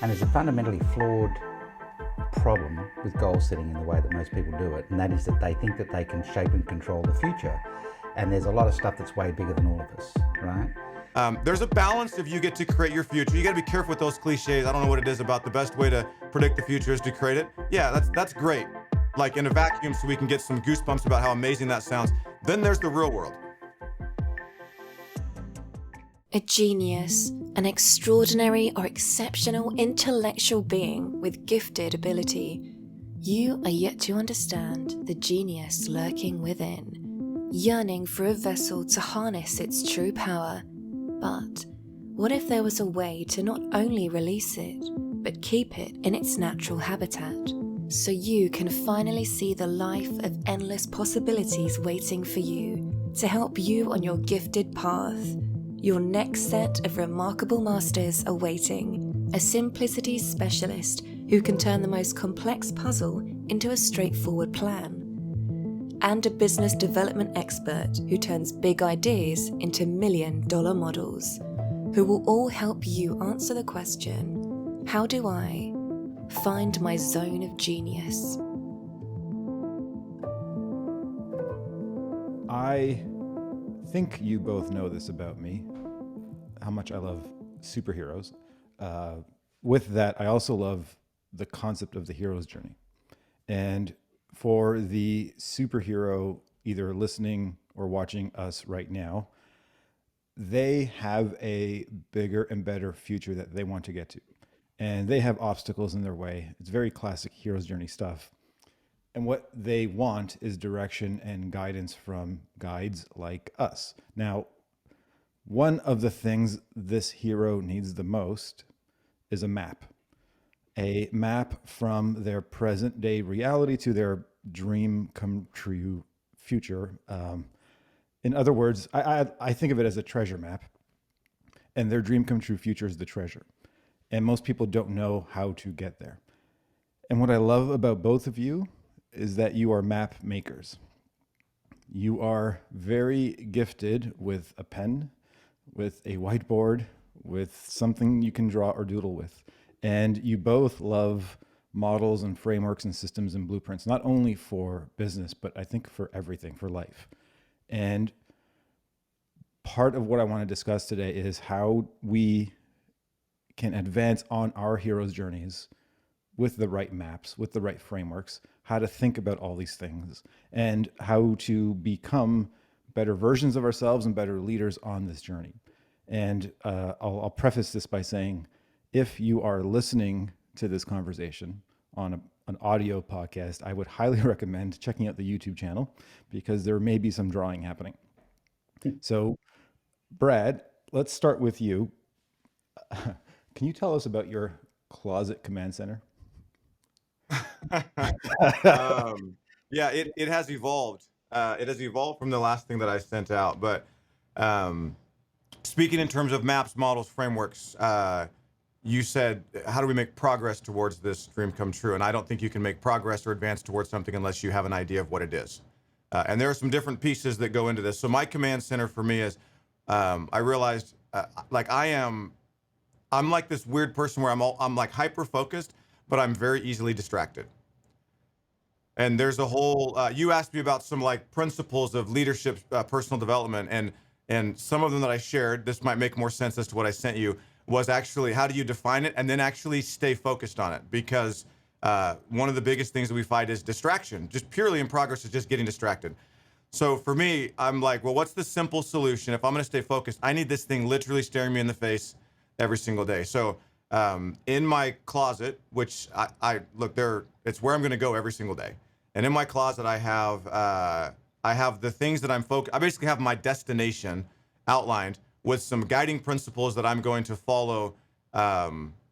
And there's a fundamentally flawed problem with goal setting in the way that most people do it, and that is that they think that they can shape and control the future. And there's a lot of stuff that's way bigger than all of us, right? There's a balance if you get to create your future. You got to be careful with those cliches. I don't know what it is about the best way to predict the future is to create it. Yeah, that's great. Like in a vacuum, so we can get some goosebumps about how amazing that sounds. Then there's the real world. A genius, an extraordinary or exceptional intellectual being with gifted ability. You are yet to understand the genius lurking within, yearning for a vessel to harness its true power. But what if there was a way to not only release it, but keep it in its natural habitat, so you can finally see the life of endless possibilities waiting for you to help you on your gifted path? Your next set of remarkable masters are waiting, a simplicity specialist who can turn the most complex puzzle into a straightforward plan, and a business development expert who turns big ideas into million-dollar models, who will all help you answer the question, how do I find my zone of genius? I think you both know this about me, how much I love superheroes. With that, I also love the concept of the hero's journey. And for the superhero either listening or watching us right now, they have a bigger and better future that they want to get to. And they have obstacles in their way. It's very classic hero's journey stuff. And what they want is direction and guidance from guides like us. Now, one of the things this hero needs the most is a map from their present day reality to their dream come true future. In other words, I think of it as a treasure map, and their dream come true future is the treasure. And most people don't know how to get there. And what I love about both of you is that you are map makers. You are very gifted with a pen, with a whiteboard, with something you can draw or doodle with. And you both love models and frameworks and systems and blueprints, not only for business, but I think for everything, for life. And part of what I want to discuss today is how we can advance on our hero's journeys with the right maps, with the right frameworks, how to think about all these things, and how to become better versions of ourselves and better leaders on this journey. And I'll preface this by saying, if you are listening to this conversation on an audio podcast, I would highly recommend checking out the YouTube channel because there may be some drawing happening. So, Brad, let's start with you. Can you tell us about your closet command center? Yeah, it has evolved. It has evolved from the last thing that I sent out. But speaking in terms of maps, models, frameworks, you said, how do we make progress towards this dream come true? And I don't think you can make progress or advance towards something unless you have an idea of what it is. And there are some different pieces that go into this. So my command center for me is, I realized, I'm like this weird person where I'm like hyper focused, but I'm very easily distracted. And there's a whole, you asked me about some like principles of leadership, personal development, and some of them that I shared, this might make more sense as to what I sent you, was actually how do you define it and then actually stay focused on it? Because one of the biggest things that we find is distraction. Just purely in progress is just getting distracted. So for me, I'm like, well, what's the simple solution? If I'm going to stay focused, I need this thing literally staring me in the face every single day. So in my closet, which I look there, it's where I'm going to go every single day. And in my closet, I have the things that I'm focused. I basically have my destination outlined with some guiding principles that I'm going to follow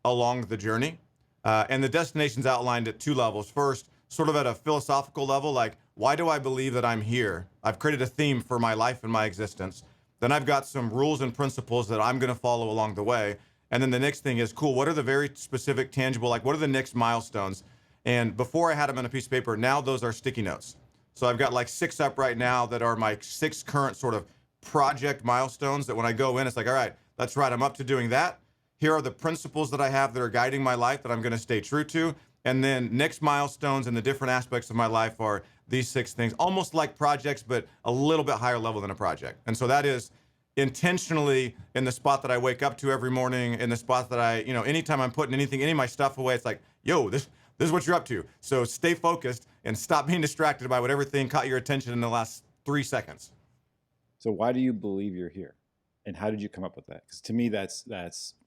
along the journey. And the destination's outlined at two levels. First, sort of at a philosophical level, like, why do I believe that I'm here? I've created a theme for my life and my existence. Then I've got some rules and principles that I'm going to follow along the way. And then the next thing is, cool, what are the very specific, tangible, like what are the next milestones? And before I had them on a piece of paper, now those are sticky notes. So I've got like 6 up right now that are my 6 current sort of project milestones that when I go in, it's like, all right, that's right, I'm up to doing that. Here are the principles that I have that are guiding my life that I'm going to stay true to. And then next milestones and the different aspects of my life are these 6 things, almost like projects, but a little bit higher level than a project. And so that is intentionally in the spot that I wake up to every morning, in the spot that I, anytime I'm putting anything, any of my stuff away, it's like, yo, this is what you're up to. So stay focused and stop being distracted by whatever thing caught your attention in the last 3 seconds. So why do you believe you're here? And how did you come up with that? Because to me, that's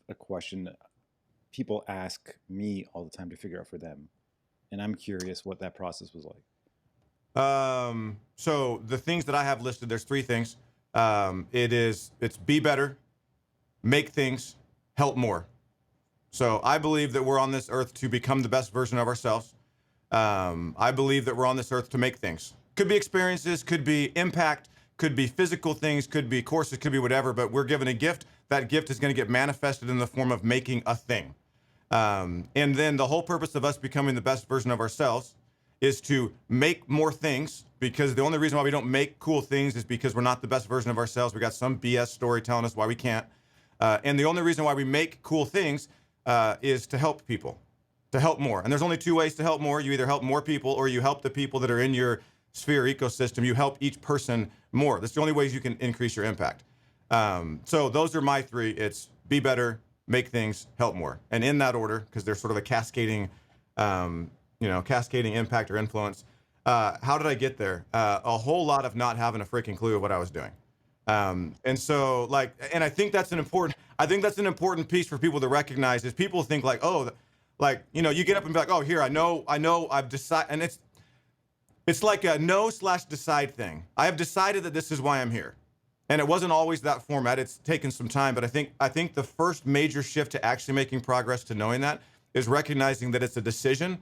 a question that people ask me all the time to figure out for them. And I'm curious what that process was like. So the things that I have listed, there's 3 things. It's be better, make things, help more. So I believe that we're on this earth to become the best version of ourselves. I believe that we're on this earth to make things. Could be experiences, could be impact, could be physical things, could be courses, could be whatever, but we're given a gift. That gift is going to get manifested in the form of making a thing. And then the whole purpose of us becoming the best version of ourselves is to make more things, because the only reason why we don't make cool things is because we're not the best version of ourselves. We got some BS story telling us why we can't. And the only reason why we make cool things is to help people, to help more. And there's only 2 ways to help more. You either help more people or you help the people that are in your sphere ecosystem. You help each person more. That's the only ways you can increase your impact. So those are my 3. It's be better, make things, help more. And in that order, because they're sort of a cascading, cascading impact or influence. How did I get there? A whole lot of not having a freaking clue of what I was doing. And so and I think that's an important piece for people to recognize is people think like, oh, you get up and be like, oh, here, I know I've decided. And it's like a know/decide thing. I have decided that this is why I'm here. And it wasn't always that format. It's taken some time, but I think the first major shift to actually making progress to knowing that is recognizing that it's a decision.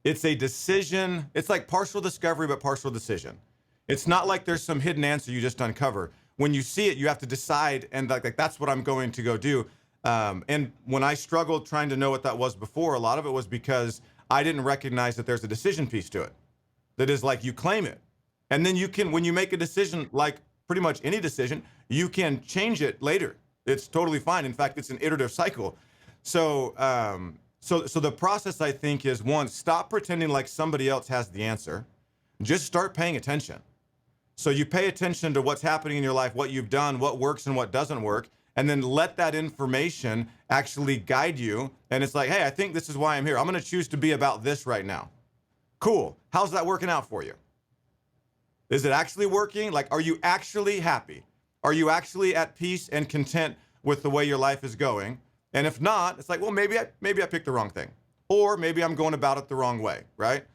It's a decision. It's like partial discovery, but partial decision. It's not like there's some hidden answer you just uncover. When you see it, you have to decide, and like that's what I'm going to go do. And when I struggled trying to know what that was before, a lot of it was because I didn't recognize that there's a decision piece to it. That is like you claim it. And then you can, when you make a decision, like pretty much any decision, you can change it later. It's totally fine. In fact, it's an iterative cycle. So the process, I think, is 1, stop pretending like somebody else has the answer. Just start paying attention. So you pay attention to what's happening in your life, what you've done, what works and what doesn't work, and then let that information actually guide you. And it's like, hey, I think this is why I'm here. I'm going to choose to be about this right now. Cool. How's that working out for you? Is it actually working? Like, are you actually happy? Are you actually at peace and content with the way your life is going? And if not, it's like, well, maybe I picked the wrong thing, or maybe I'm going about it the wrong way, right?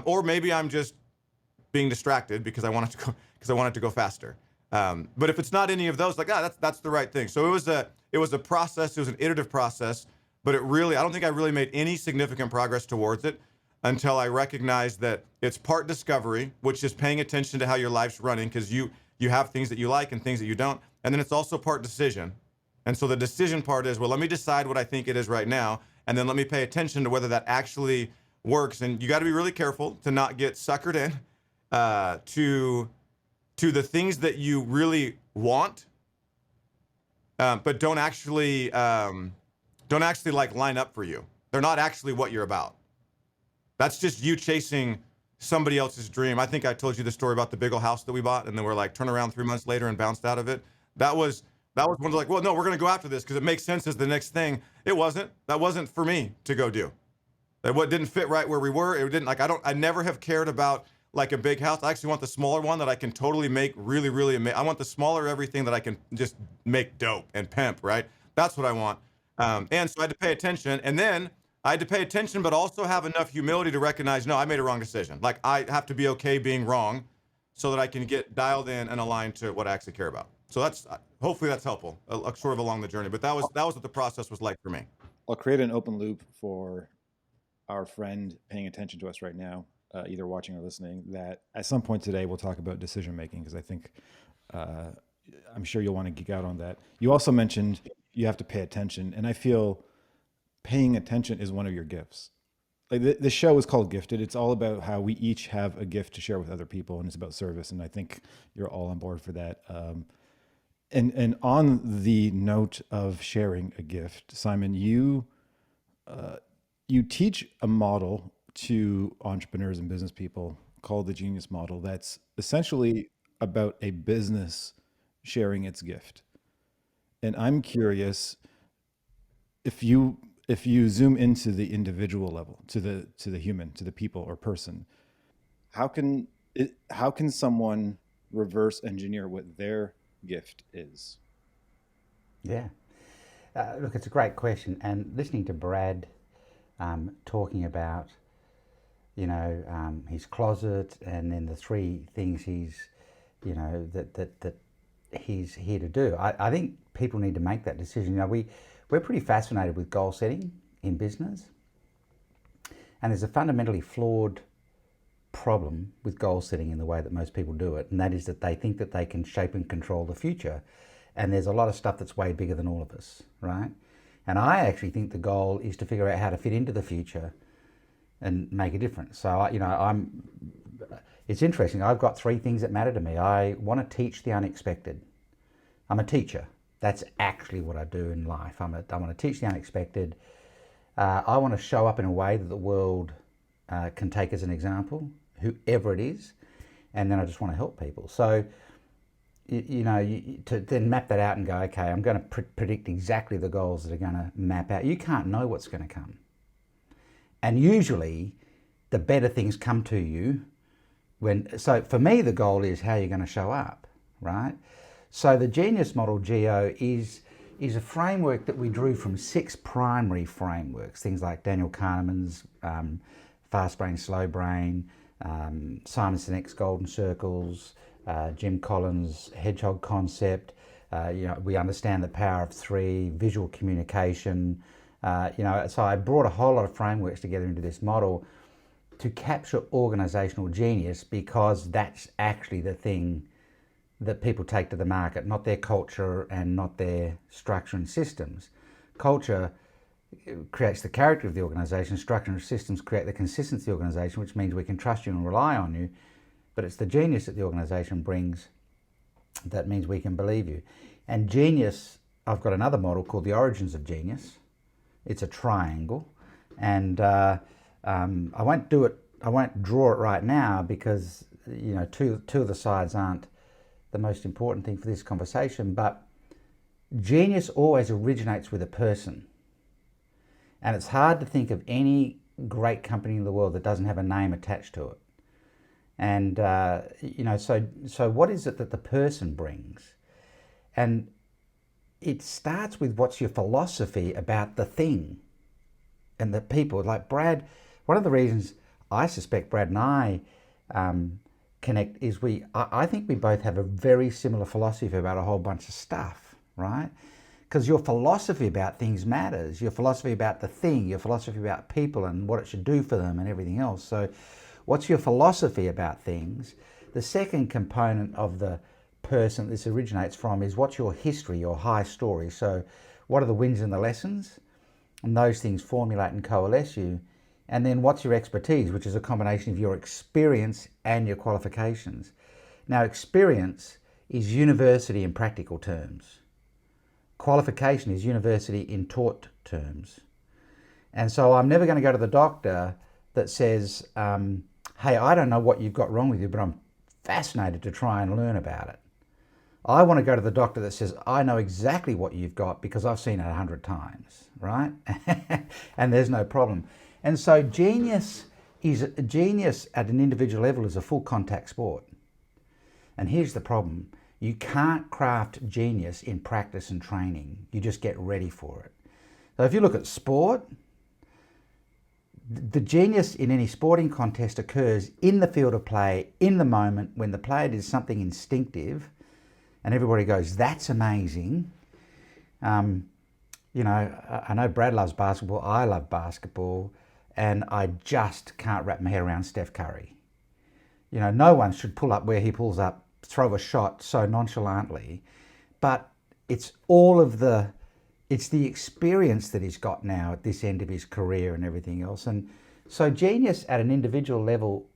Or maybe I'm just being distracted because I want it to go faster. But if it's not any of those, like, that's the right thing. So it was a process. It was an iterative process, but I don't think I really made any significant progress towards it until I recognized that it's part discovery, which is paying attention to how your life's running, because you have things that you like and things that you don't. And then it's also part decision. And so the decision part is, well, let me decide what I think it is right now, and then let me pay attention to whether that actually works. And you got to be really careful to not get suckered in to the things that you really want, but don't actually like line up for you. They're not actually what you're about. That's just you chasing somebody else's dream. I think I told you the story about the big old house that we bought, and then we're like, turn around 3 months later and bounced out of it. That was one of like, well, no, we're going to go after this because it makes sense as the next thing. It wasn't. That wasn't for me to go do. That what didn't fit right where we were. It didn't I never have cared about like a big house. I actually want the smaller one that I can totally make really, really amazing. I want the smaller everything that I can just make dope and pimp, right? That's what I want. And so I had to pay attention. And then I had to pay attention, but also have enough humility to recognize, no, I made a wrong decision. Like I have to be okay being wrong so that I can get dialed in and aligned to what I actually care about. So that's, hopefully that's helpful, sort of along the journey. But that was what the process was like for me. I'll create an open loop for our friend paying attention to us right now, either watching or listening, that at some point today we'll talk about decision making, because I think I'm sure you'll want to geek out on that. You also mentioned you have to pay attention, and I feel paying attention is one of your gifts. Like the show is called Gifted. It's all about how we each have a gift to share with other people, and it's about service. And I think you're all on board for that. And on the note of sharing a gift, Simon, you teach a model to entrepreneurs and business people called the Genius Model that's essentially about a business sharing its gift. And I'm curious if you zoom into the individual level, to the human, to the people or person, how can someone reverse engineer what their gift is? Yeah. Look, it's a great question. And listening to Brad talking about, his closet and then the three things that he's here to do. I think people need to make that decision. We're pretty fascinated with goal setting in business, and there's a fundamentally flawed problem with goal setting in the way that most people do it, and that is that they think that they can shape and control the future. And there's a lot of stuff that's way bigger than all of us, right? And I actually think the goal is to figure out how to fit into the future and make a difference. So, it's interesting. I've got three things that matter to me. I want to teach the unexpected. I'm a teacher. That's actually what I do in life. I want to teach the unexpected. I want to show up in a way that the world can take as an example, whoever it is. And then I just want to help people. So, to then map that out and go, okay, I'm going to predict exactly the goals that are going to map out. You can't know what's going to come. And usually the better things come to you so for me, the goal is how you're going to show up, right? So the Genius Model, GO, is a framework that we drew from 6 primary frameworks, things like Daniel Kahneman's Fast Brain, Slow Brain, Simon Sinek's Golden Circles, Jim Collins' Hedgehog Concept. We understand the power of 3, visual communication. So I brought a whole lot of frameworks together into this model to capture organizational genius, because that's actually the thing that people take to the market, not their culture and not their structure and systems. Culture creates the character of the organization, structure and systems create the consistency of the organization, which means we can trust you and rely on you. But it's the genius that the organization brings that means we can believe you. And genius, I've got another model called the Origins of Genius. It's a triangle, and I won't draw it right now because two of the sides aren't the most important thing for this conversation. But genius always originates with a person, and it's hard to think of any great company in the world that doesn't have a name attached to it. And so what is it that the person brings? And it starts with what's your philosophy about the thing and the people. Like Brad, one of the reasons I suspect Brad and I connect is I think we both have a very similar philosophy about a whole bunch of stuff, right? Because your philosophy about things matters. Your philosophy about the thing, your philosophy about people and what it should do for them and everything else. So what's your philosophy about things? The second component of the person this originates from is what's your history, your high story. So what are the wins and the lessons? And those things formulate and coalesce you. And then what's your expertise, which is a combination of your experience and your qualifications. Now, experience is university in practical terms. Qualification is university in taught terms. And so I'm never going to go to the doctor that says, hey, I don't know what you've got wrong with you, but I'm fascinated to try and learn about it. I want to go to the doctor that says, I know exactly what you've got because I've seen it 100 times, right? And there's no problem. And so genius at an individual level is a full contact sport. And here's the problem. You can't craft genius in practice and training. You just get ready for it. So if you look at sport, the genius in any sporting contest occurs in the field of play, in the moment, when the player does something instinctive and everybody goes, that's amazing. I know Brad loves basketball, I love basketball, and I just can't wrap my head around Steph Curry. No one should pull up where he pulls up, throw a shot so nonchalantly, but it's the experience that he's got now at this end of his career and everything else. And so genius at an individual level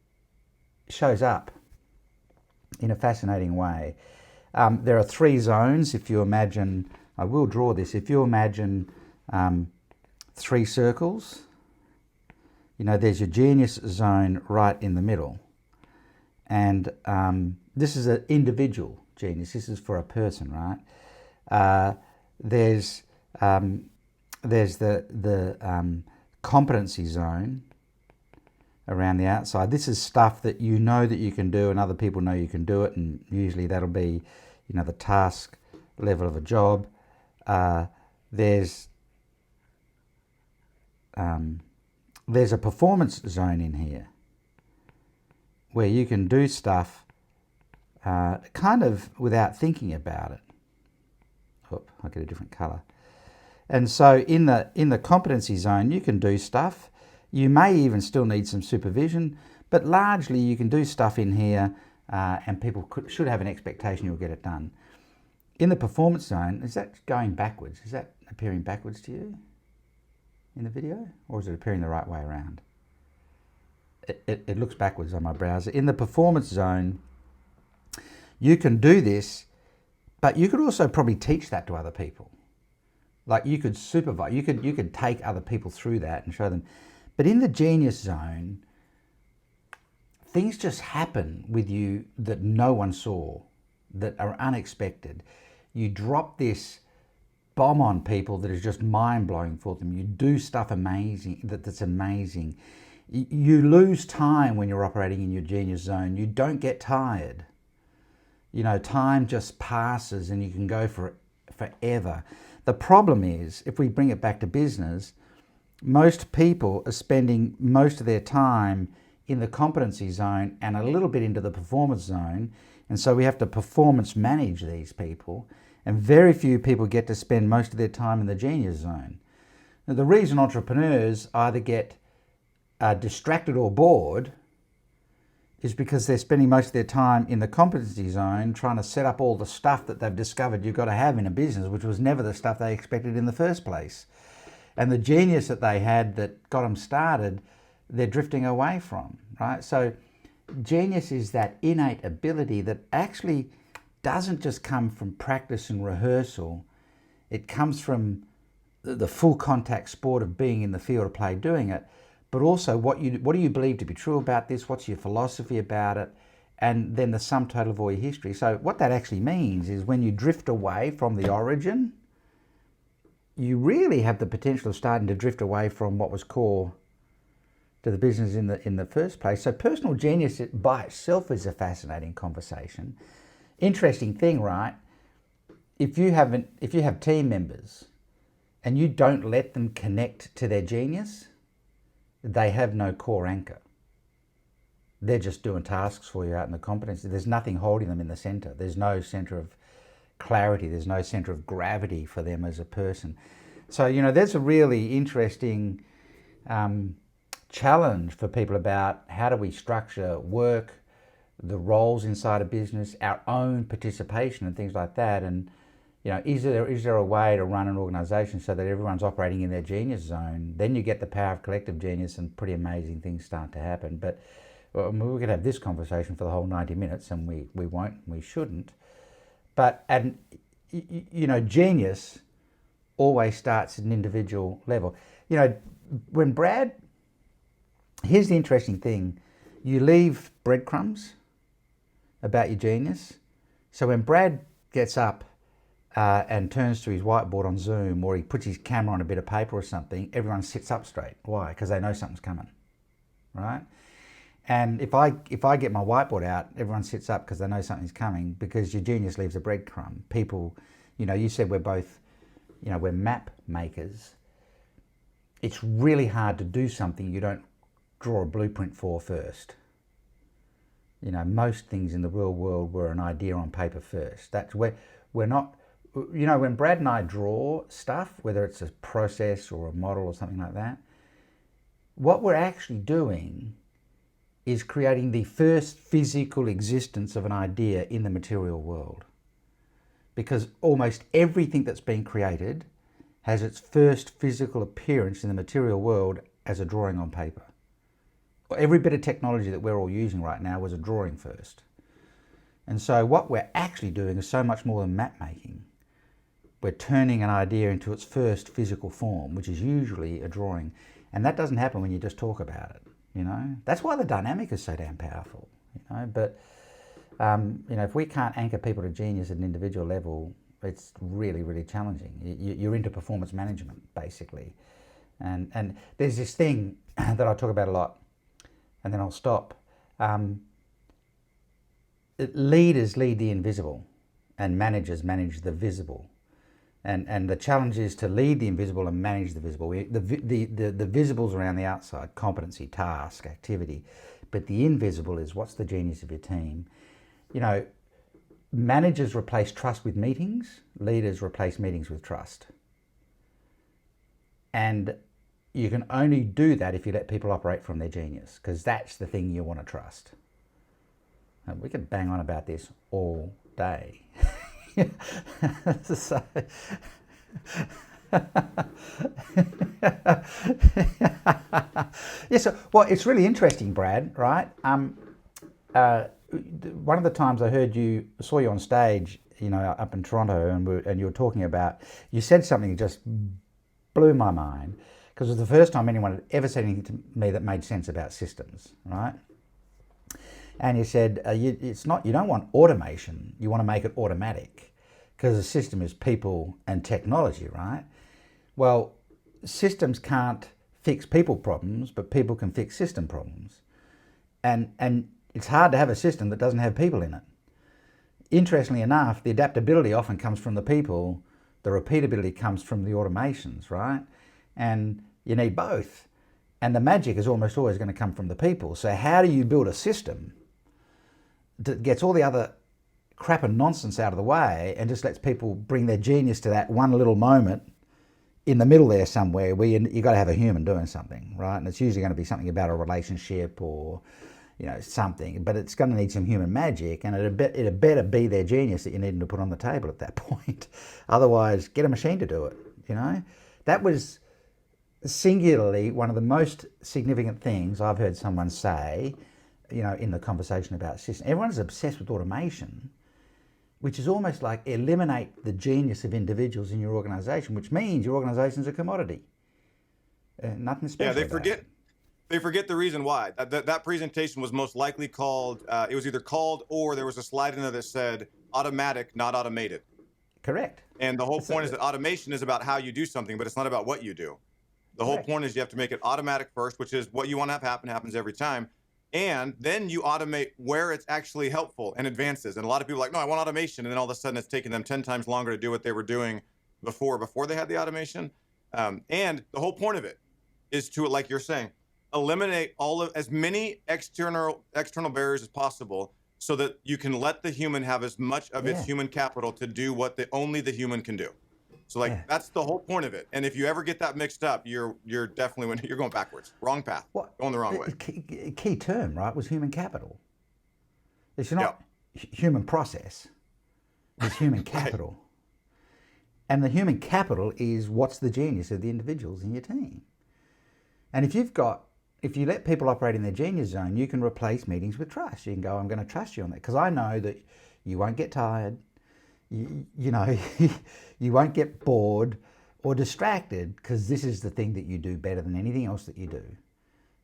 shows up in a fascinating way. There are 3 zones. If you imagine, I will draw this, if you imagine 3 circles, you know, there's your genius zone right in the middle. And this is an individual genius. This is for a person, right? There's the competency zone around the outside. This is stuff that you know that you can do and other people know you can do it, and usually that'll be, you know, the task level of a job. There's a performance zone in here where you can do stuff kind of without thinking about it. Oh, I'll get a different color. And so in the competency zone, you can do stuff. You may even still need some supervision, but largely you can do stuff in here and people should have an expectation you'll get it done. In the performance zone, is that going backwards? Is that appearing backwards to you in the video? Or is it appearing the right way around? It looks backwards on my browser. In the performance zone, you can do this, but you could also probably teach that to other people. Like you could supervise, you could take other people through that and show them. But in the genius zone, things just happen with you that no one saw, that are unexpected. You drop this bomb on people that is just mind-blowing for them. You do stuff amazing, that's amazing. You lose time when you're operating in your genius zone. You don't get tired. You know, time just passes and you can go for forever. The problem is, if we bring it back to business, most people are spending most of their time in the competency zone and a little bit into the performance zone. And so we have to performance manage these people. And very few people get to spend most of their time in the genius zone. Now, the reason entrepreneurs either get distracted or bored is because they're spending most of their time in the competency zone trying to set up all the stuff that they've discovered you've got to have in a business, which was never the stuff they expected in the first place. And the genius that they had that got them started, they're drifting away from, right? So genius is that innate ability that actually doesn't just come from practice and rehearsal. It comes from the full contact sport of being in the field of play doing it, but also what do you believe to be true about this? What's your philosophy about it? And then the sum total of all your history. So what that actually means is when you drift away from the origin, you really have the potential of starting to drift away from what was core to the business in the first place. So personal genius by itself is a fascinating conversation. Interesting thing, right? If you have team members and you don't let them connect to their genius, they have no core anchor. They're just doing tasks for you out in the competency. There's nothing holding them in the center. There's no center of clarity. There's no center of gravity for them as a person. So, you know, there's a really interesting challenge for people about how do we structure work, the roles inside a business, our own participation and things like that. And, you know, is there a way to run an organization so that everyone's operating in their genius zone? Then you get the power of collective genius and pretty amazing things start to happen. But we could have this conversation for the whole 90 minutes and we won't, we shouldn't. But, and you know, genius always starts at an individual level. You know, when Brad, here's the interesting thing, you leave breadcrumbs about your genius. So when Brad gets up and turns to his whiteboard on Zoom, or he puts his camera on a bit of paper or something, everyone sits up straight. Why? Because they know something's coming, right? And if I get my whiteboard out, everyone sits up because they know something's coming, because your genius leaves a breadcrumb. People, you know, you said we're both, you know, we're map makers. It's really hard to do something you don't draw a blueprint for first. You know, most things in the real world were an idea on paper first. That's where we're not, you know, when Brad and I draw stuff, whether it's a process or a model or something like that, what we're actually doing is creating the first physical existence of an idea in the material world. Because almost everything that's been created has its first physical appearance in the material world as a drawing on paper. Every bit of technology that we're all using right now was a drawing first. And so what we're actually doing is so much more than map making. We're turning an idea into its first physical form, which is usually a drawing. And that doesn't happen when you just talk about it, you know? That's why the dynamic is so damn powerful, you know? But, you know, if we can't anchor people to genius at an individual level, it's really, really challenging. You're into performance management, basically. And there's this thing that I talk about a lot, and then I'll stop. Leaders lead the invisible, and managers manage the visible. And the challenge is to lead the invisible and manage the visible. The visible's around the outside, competency, task, activity. But the invisible is what's the genius of your team. You know, managers replace trust with meetings. Leaders replace meetings with trust. And you can only do that if you let people operate from their genius, because that's the thing you want to trust. And we can bang on about this all day. So, yes, well, it's really interesting, Brad, right? One of the times I saw you on stage, you know, up in Toronto, and you were talking about, you said something that just blew my mind, because it was the first time anyone had ever said anything to me that made sense about systems, right? And you said, you don't want automation, you want to make it automatic, because the system is people and technology, right? Well, systems can't fix people problems, but people can fix system problems. And it's hard to have a system that doesn't have people in it. Interestingly enough, the adaptability often comes from the people, the repeatability comes from the automations, right? And you need both. And the magic is almost always going to come from the people. So how do you build a system that gets all the other crap and nonsense out of the way and just lets people bring their genius to that one little moment in the middle there somewhere where you got to have a human doing something, right? And it's usually going to be something about a relationship or, you know, something, but it's going to need some human magic, and it'd better be their genius that you need to put on the table at that point. Otherwise, get a machine to do it, you know? That was singularly one of the most significant things I've heard someone say, you know, in the conversation about systems. Everyone's obsessed with automation, which is almost like eliminate the genius of individuals in your organization, which means your organization's a commodity. Nothing special. Yeah, they forget the reason why. That presentation was most likely called, it was either called or there was a slide in there that said automatic, not automated. Correct. And the whole point is that automation is about how you do something, but it's not about what you do. The whole point is you have to make it automatic first, which is what you want to have happen happens every time. And then you automate where it's actually helpful and advances. And a lot of people are like, no, I want automation. And then all of a sudden it's taking them 10 times longer to do what they were doing before they had the automation. And the whole point of it is to, like you're saying, eliminate as many external barriers as possible so that you can let the human have as much of its human capital to do what only the human can do. So that's the whole point of it. And if you ever get that mixed up, you're definitely you're going backwards, wrong path, going the wrong way. Key term, right, was human capital. It's not human process. It's human capital. Right. And the human capital is what's the genius of the individuals in your team. And if you let people operate in their genius zone, you can replace meetings with trust. You can go, I'm going to trust you on that because I know that you won't get tired. You know, you won't get bored or distracted because this is the thing that you do better than anything else that you do,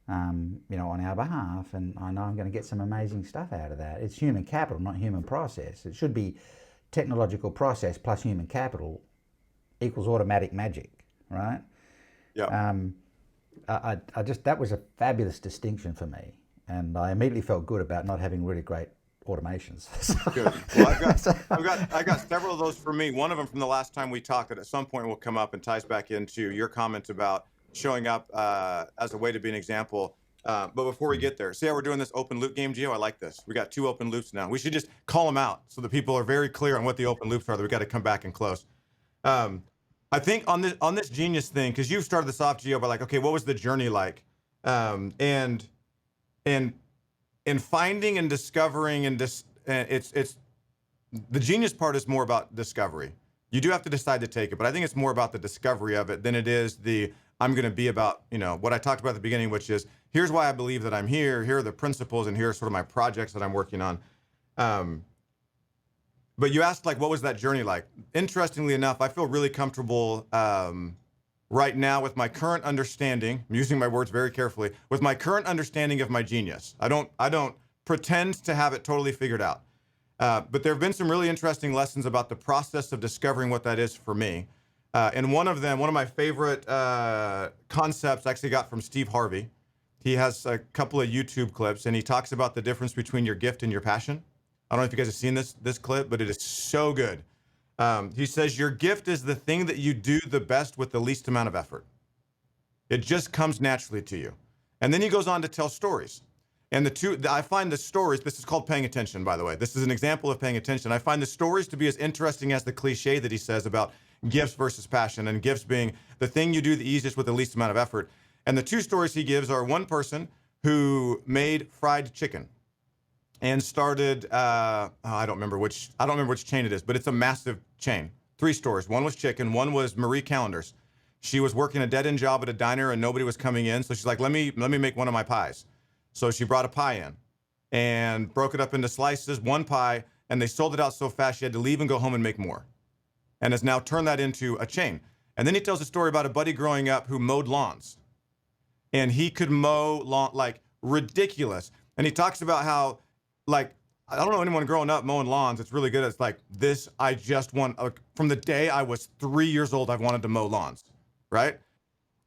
you know, on our behalf. And I know I'm going to get some amazing stuff out of that. It's human capital, not human process. It should be technological process plus human capital equals automatic magic, right? Yeah. That was a fabulous distinction for me. And I immediately felt good about not having really great automations. Good. Well, I got several of those for me. One of them from the last time we talked that at some point will come up and ties back into your comments about showing up as a way to be an example. But before we get there, see how we're doing this open loop game, Gio? I like this. We got 2 open loops now. We should just call them out so that people are very clear on what the open loops are that we got to come back and close. I think on this genius thing, because you've started this off, Gio, by like, okay, what was the journey like? And finding and discovering it's the genius part is more about discovery. You do have to decide to take it, but I think it's more about the discovery of it than it is I'm going to be about, you know, what I talked about at the beginning, which is here's why I believe that I'm here. Here are the principles, and here are sort of my projects that I'm working on. But you asked, like, what was that journey like? Interestingly enough, I feel really comfortable right now with my current understanding. I'm using my words very carefully. With my current understanding of my genius, I don't pretend to have it totally figured out. But there have been some really interesting lessons about the process of discovering what that is for me. And one of my favorite concepts I actually got from Steve Harvey. He has a couple of YouTube clips, and he talks about the difference between your gift and your passion. I don't know if you guys have seen this clip, but it is so good. He says, your gift is the thing that you do the best with the least amount of effort. It just comes naturally to you. And then he goes on to tell stories. And I find the stories, this is called paying attention, by the way. This is an example of paying attention. I find the stories to be as interesting as the cliche that he says about gifts versus passion, and gifts being the thing you do the easiest with the least amount of effort. And the two stories he gives are one person who made fried chicken and started, I don't remember which chain it is, but it's a massive chain. 3 stores. One was chicken. One was Marie Callender's. She was working a dead-end job at a diner and nobody was coming in. So she's like, let me make one of my pies. So she brought a pie in and broke it up into slices, one pie, and they sold it out so fast she had to leave and go home and make more. And has now turned that into a chain. And then he tells a story about a buddy growing up who mowed lawns. And he could mow lawn, like, ridiculous. And he talks about how, like, I don't know anyone growing up mowing lawns. It's really good. It's like this. I just want, from the day I was 3 years old, I've wanted to mow lawns, right?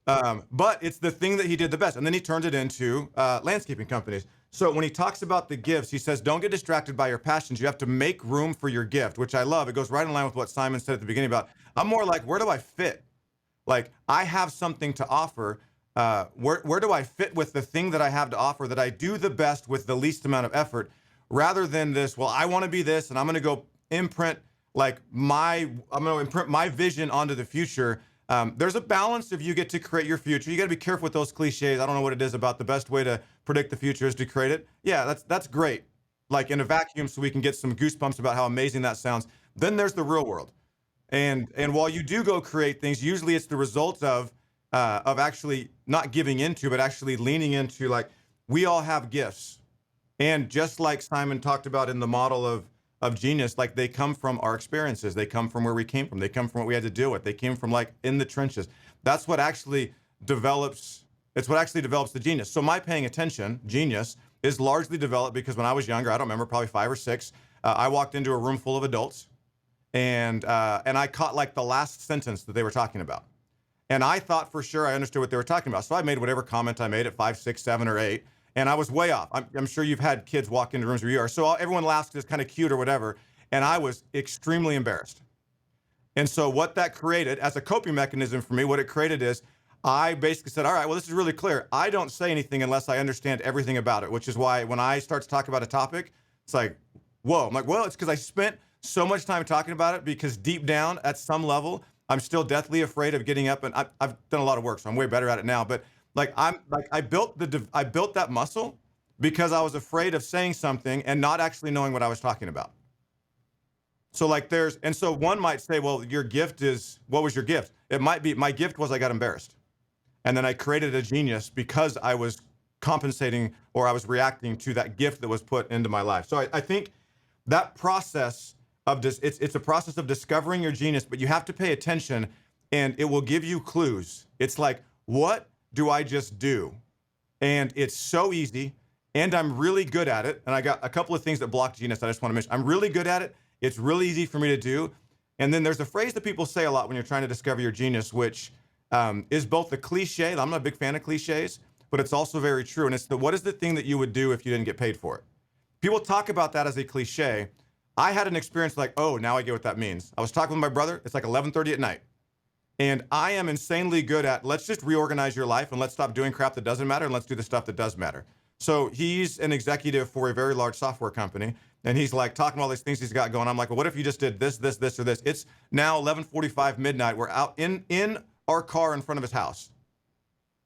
But it's the thing that he did the best. And then he turned it into landscaping companies. So when he talks about the gifts, he says, don't get distracted by your passions. You have to make room for your gift, which I love. It goes right in line with what Simon said at the beginning about, I'm more like, where do I fit? Like, I have something to offer. Where do I fit with the thing that I have to offer that I do the best with the least amount of effort, rather than this, well, I want to be this and I'm going to go imprint my vision onto the future. There's a balance if you get to create your future. You got to be careful with those cliches. I don't know what it is about the best way to predict the future is to create it. Yeah, that's great. Like in a vacuum, so we can get some goosebumps about how amazing that sounds. Then there's the real world. And while you do go create things, usually it's the result of actually not giving into, but actually leaning into, like, we all have gifts. And just like Simon talked about in the model of genius, like, they come from our experiences. They come from where we came from. They come from what we had to deal with. They came from, like, in the trenches. That's what actually develops, it's what actually develops the genius. So my paying attention, genius, is largely developed because when I was younger, I don't remember, probably 5 or 6, I walked into a room full of adults and I caught, like, the last sentence that they were talking about. And I thought for sure I understood what they were talking about. So I made whatever comment I made at 5, 6, 7, or 8. And I was way off. I'm sure you've had kids walk into rooms where you are. So everyone laughs because it's kind of cute or whatever. And I was extremely embarrassed. And so what that created as a coping mechanism for me, what it created is I basically said, all right, well, this is really clear. I don't say anything unless I understand everything about it, which is why when I start to talk about a topic, it's like, whoa. I'm like, well, it's because I spent so much time talking about it, because deep down at some level, I'm still deathly afraid of getting up. And I've done a lot of work, so I'm way better at it now. But I built that muscle because I was afraid of saying something and not actually knowing what I was talking about. So so one might say, well, your gift is, what was your gift? It might be, my gift was I got embarrassed. And then I created a genius because I was compensating, or I was reacting to that gift that was put into my life. So I think that process of it's a process of discovering your genius, but you have to pay attention and it will give you clues. It's like, what do I just do? And it's so easy, and I'm really good at it. And I got a couple of things that block genius I just want to mention. I'm really good at it. It's really easy for me to do. And then there's a phrase that people say a lot when you're trying to discover your genius, which is both a cliche. I'm not a big fan of cliches, but it's also very true. And it's what is the thing that you would do if you didn't get paid for it? People talk about that as a cliche. I had an experience like, oh, now I get what that means. I was talking with my brother. It's like 11:30 at night. And I am insanely good at, let's just reorganize your life and let's stop doing crap that doesn't matter and let's do the stuff that does matter. So he's an executive for a very large software company. And he's like talking about all these things he's got going. I'm like, well, what if you just did this, this, this, or this? It's now 11:45 midnight. We're out in our car in front of his house.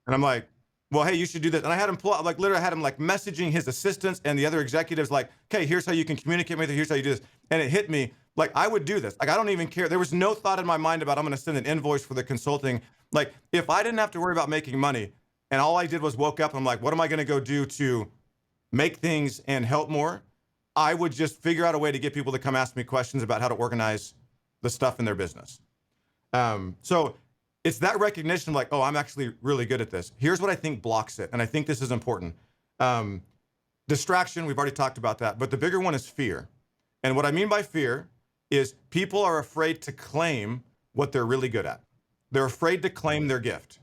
And I'm like, well, hey, you should do this. And I had him pull out, like, literally I had him like messaging his assistants and the other executives like, okay, here's how you can communicate with me. Here's how you do this. And it hit me like, I would do this. Like, I don't even care. There was no thought in my mind about, I'm going to send an invoice for the consulting. Like, if I didn't have to worry about making money and all I did was woke up and I'm like, what am I going to go do to make things and help more? I would just figure out a way to get people to come ask me questions about how to organize the stuff in their business. So it's that recognition of like, oh, I'm actually really good at this. Here's what I think blocks it. And I think this is important. Distraction, we've already talked about that, but the bigger one is fear. And what I mean by fear is people are afraid to claim what they're really good at. They're afraid to claim their gift.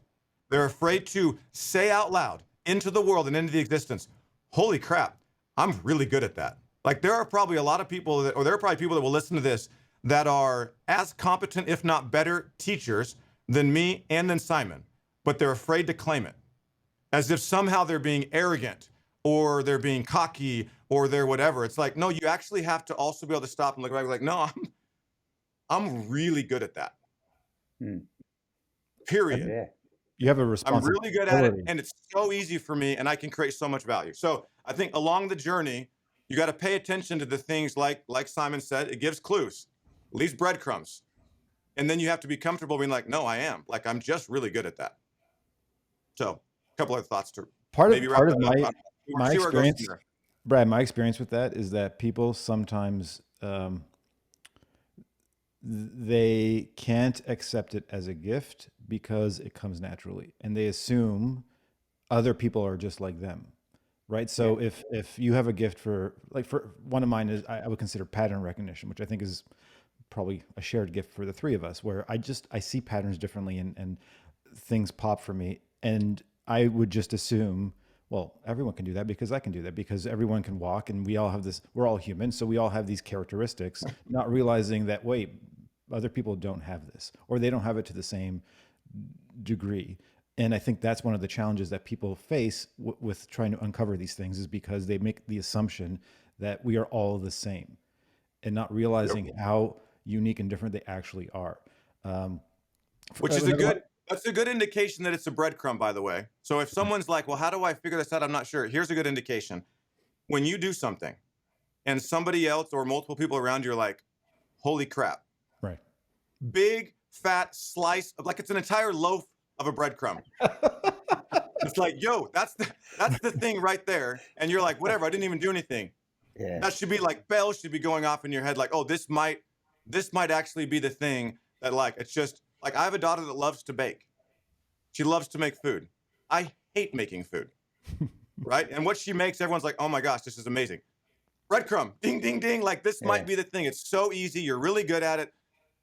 They're afraid to say out loud into the world and into the existence, holy crap, I'm really good at that. Like there are probably a lot of people that, or there are probably people that will listen to this that are as competent, if not better teachers than me and than Simon, but they're afraid to claim it as if somehow they're being arrogant or they're being cocky or they're whatever. It's like, no, you actually have to also be able to stop and look back like, no, I'm really good at that. Period. Yeah. You have a I'm responsibility. really good at it, and it's so easy for me, and I can create so much value. So I think along the journey, you got to pay attention to the things like Simon said, it gives clues, leaves breadcrumbs. And then you have to be comfortable being like, no, I am. Like, I'm just really good at that. So a couple other thoughts to Part maybe of wrap that my up. my See where it goes experience, from there. Brad, my experience with that is that people sometimes they can't accept it as a gift because it comes naturally, and they assume other people are just like them, right? So if you have a gift for one of mine is I would consider pattern recognition, which I think is probably a shared gift for the three of us, where I see patterns differently and things pop for me, and I would just assume, well, everyone can do that because I can do that because everyone can walk and we all have this, we're all human. So we all have these characteristics, not realizing that, wait, other people don't have this, or they don't have it to the same degree. And I think that's one of the challenges that people face with trying to uncover these things, is because they make the assumption that we are all the same and not realizing how unique and different they actually are. Which is that's a good indication that it's a breadcrumb, by the way. So if someone's like, well, how do I figure this out? I'm not sure. Here's a good indication. When you do something and somebody else or multiple people around you are like, holy crap. Right. Big fat slice of, like, it's an entire loaf of a breadcrumb. It's like, yo, that's the thing right there. And you're like, whatever, I didn't even do anything. Yeah. That should be like bells should be going off in your head, like, oh, this might actually be the thing that, like, it's just like, I have a daughter that loves to bake. She loves to make food. I hate making food. Right? And what she makes, everyone's like, oh my gosh, this is amazing. Breadcrumb, ding, ding, ding. Like, this might be the thing. It's so easy. You're really good at it.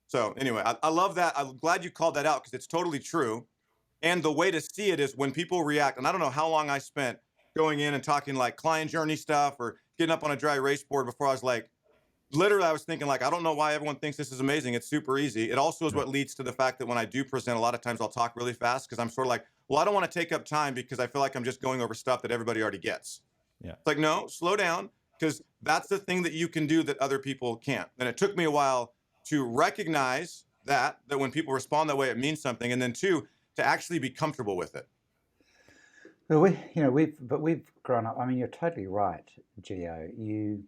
So anyway, I love that. I'm glad you called that out because it's totally true. And the way to see it is when people react. And I don't know how long I spent going in and talking like client journey stuff or getting up on a dry erase board before I was like, literally, I was thinking like, I don't know why everyone thinks this is amazing. It's super easy. It also is what leads to the fact that when I do present, a lot of times I'll talk really fast because I'm sort of like, well, I don't want to take up time because I feel like I'm just going over stuff that everybody already gets. Yeah. It's like, no, slow down, because that's the thing that you can do that other people can't. And it took me a while to recognize that when people respond that way, it means something. And then two, to actually be comfortable with it. Well, we've grown up. I mean, you're totally right, Gio.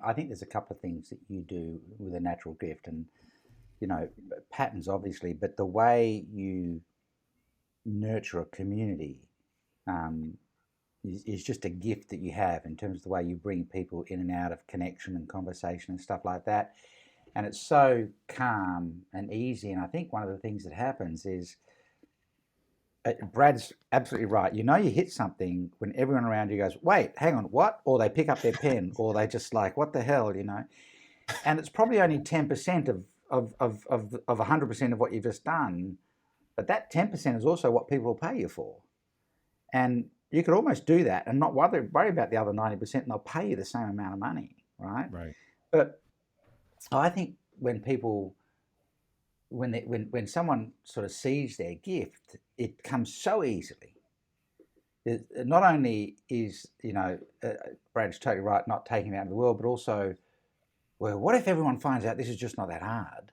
I think there's a couple of things that you do with a natural gift, and patterns obviously, but the way you nurture a community is just a gift that you have in terms of the way you bring people in and out of connection and conversation and stuff like that. And it's so calm and easy. And I think one of the things that happens is, Brad's absolutely right. You hit something when everyone around you goes, wait, hang on, what? Or they pick up their pen, or they just like, what the hell, And it's probably only 10% of 100% of what you've just done. But that 10% is also what people will pay you for. And you could almost do that and not worry about the other 90%, and they'll pay you the same amount of money, right? Right. But I think when people, when someone sort of sees their gift, it comes so easily. Not only is, Brad's totally right, not taking it out of the world, but also, well, what if everyone finds out this is just not that hard?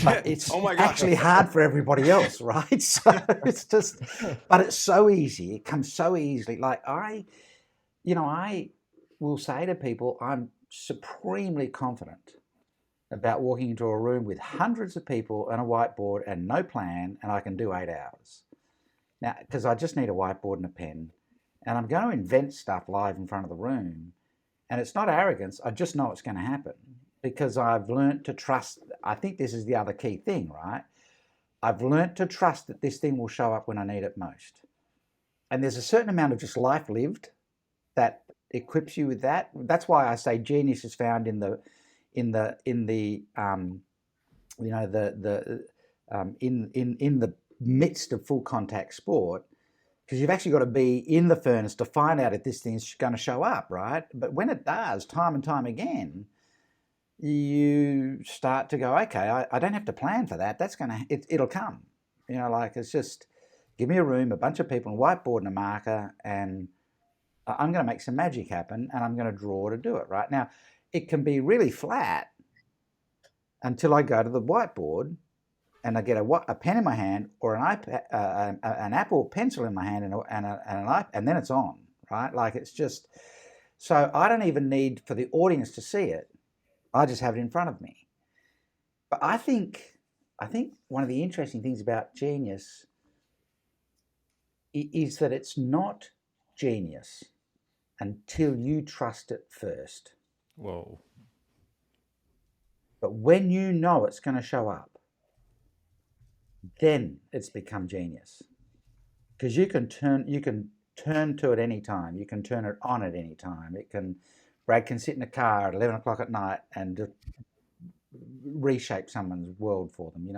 But it's actually hard for everybody else, right? So it's just, but it's so easy. It comes so easily. Like I will say to people, I'm supremely confident about walking into a room with hundreds of people and a whiteboard and no plan, and I can do 8 hours. Now, because I just need a whiteboard and a pen, and I'm going to invent stuff live in front of the room. And it's not arrogance. I just know it's going to happen because I've learned to trust. I think this is the other key thing, right? I've learned to trust that this thing will show up when I need it most. And there's a certain amount of just life lived that equips you with that. That's why I say genius is found in the midst of full contact sport, because you've actually got to be in the furnace to find out if this thing's going to show up, right? But when it does, time and time again, you start to go, okay, I don't have to plan for that. It'll come. Like it's just give me a room, a bunch of people, a whiteboard and a marker, and I'm going to make some magic happen, and I'm going to draw to do it, right? Now, it can be really flat until I go to the whiteboard and I get a pen in my hand or an iPad, an Apple pencil in my hand and an iPad, and then it's on, right? Like it's just, so I don't even need for the audience to see it. I just have it in front of me. But I think one of the interesting things about genius is that it's not genius until you trust it first. Whoa. But when you know it's going to show up, then it's become genius. Because you can turn to it any time. You can turn it on at any time. Brad can sit in a car at 11 o'clock at night and just reshape someone's world for them.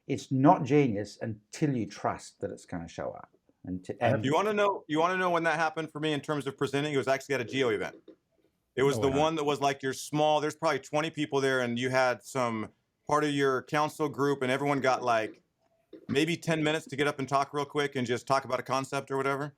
It's not genius until you trust that it's going to show up. And you want to know when that happened for me in terms of presenting? It was actually at a Geo event. It was one that was like your small, there's probably 20 people there, and you had some part of your council group, and everyone got like maybe 10 minutes to get up and talk real quick and just talk about a concept or whatever.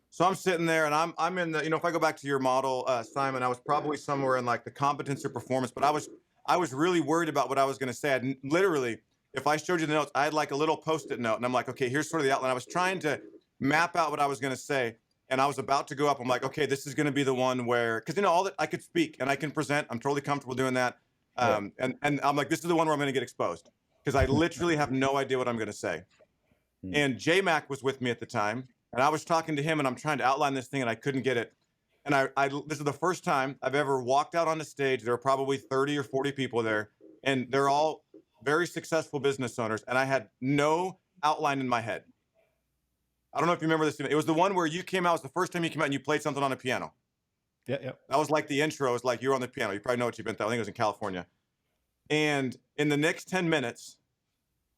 So I'm sitting there and I'm in the, if I go back to your model, Simon, I was probably somewhere in like the competence or performance, but I was really worried about what I was going to say. I'd literally, if I showed you the notes, I had like a little Post-it note, and I'm like, okay, here's sort of the outline. I was trying to map out what I was going to say, and I was about to go up. I'm like, okay, this is going to be the one where, because all that I could speak and I can present. I'm totally comfortable doing that. And I'm like, this is the one where I'm going to get exposed, because I literally have no idea what I'm going to say. And J-Mac was with me at the time, and I was talking to him, and I'm trying to outline this thing, and I couldn't get it. And this is the first time I've ever walked out on the stage. There were probably 30 or 40 people there, and they're all very successful business owners, and I had no outline in my head. I don't know if you remember this. It was the one where you came out. It was the first time you came out and you played something on a piano. Yeah. That was like the intro. It was like you were on the piano. You probably know what you've been through. I think it was in California. And in the next 10 minutes,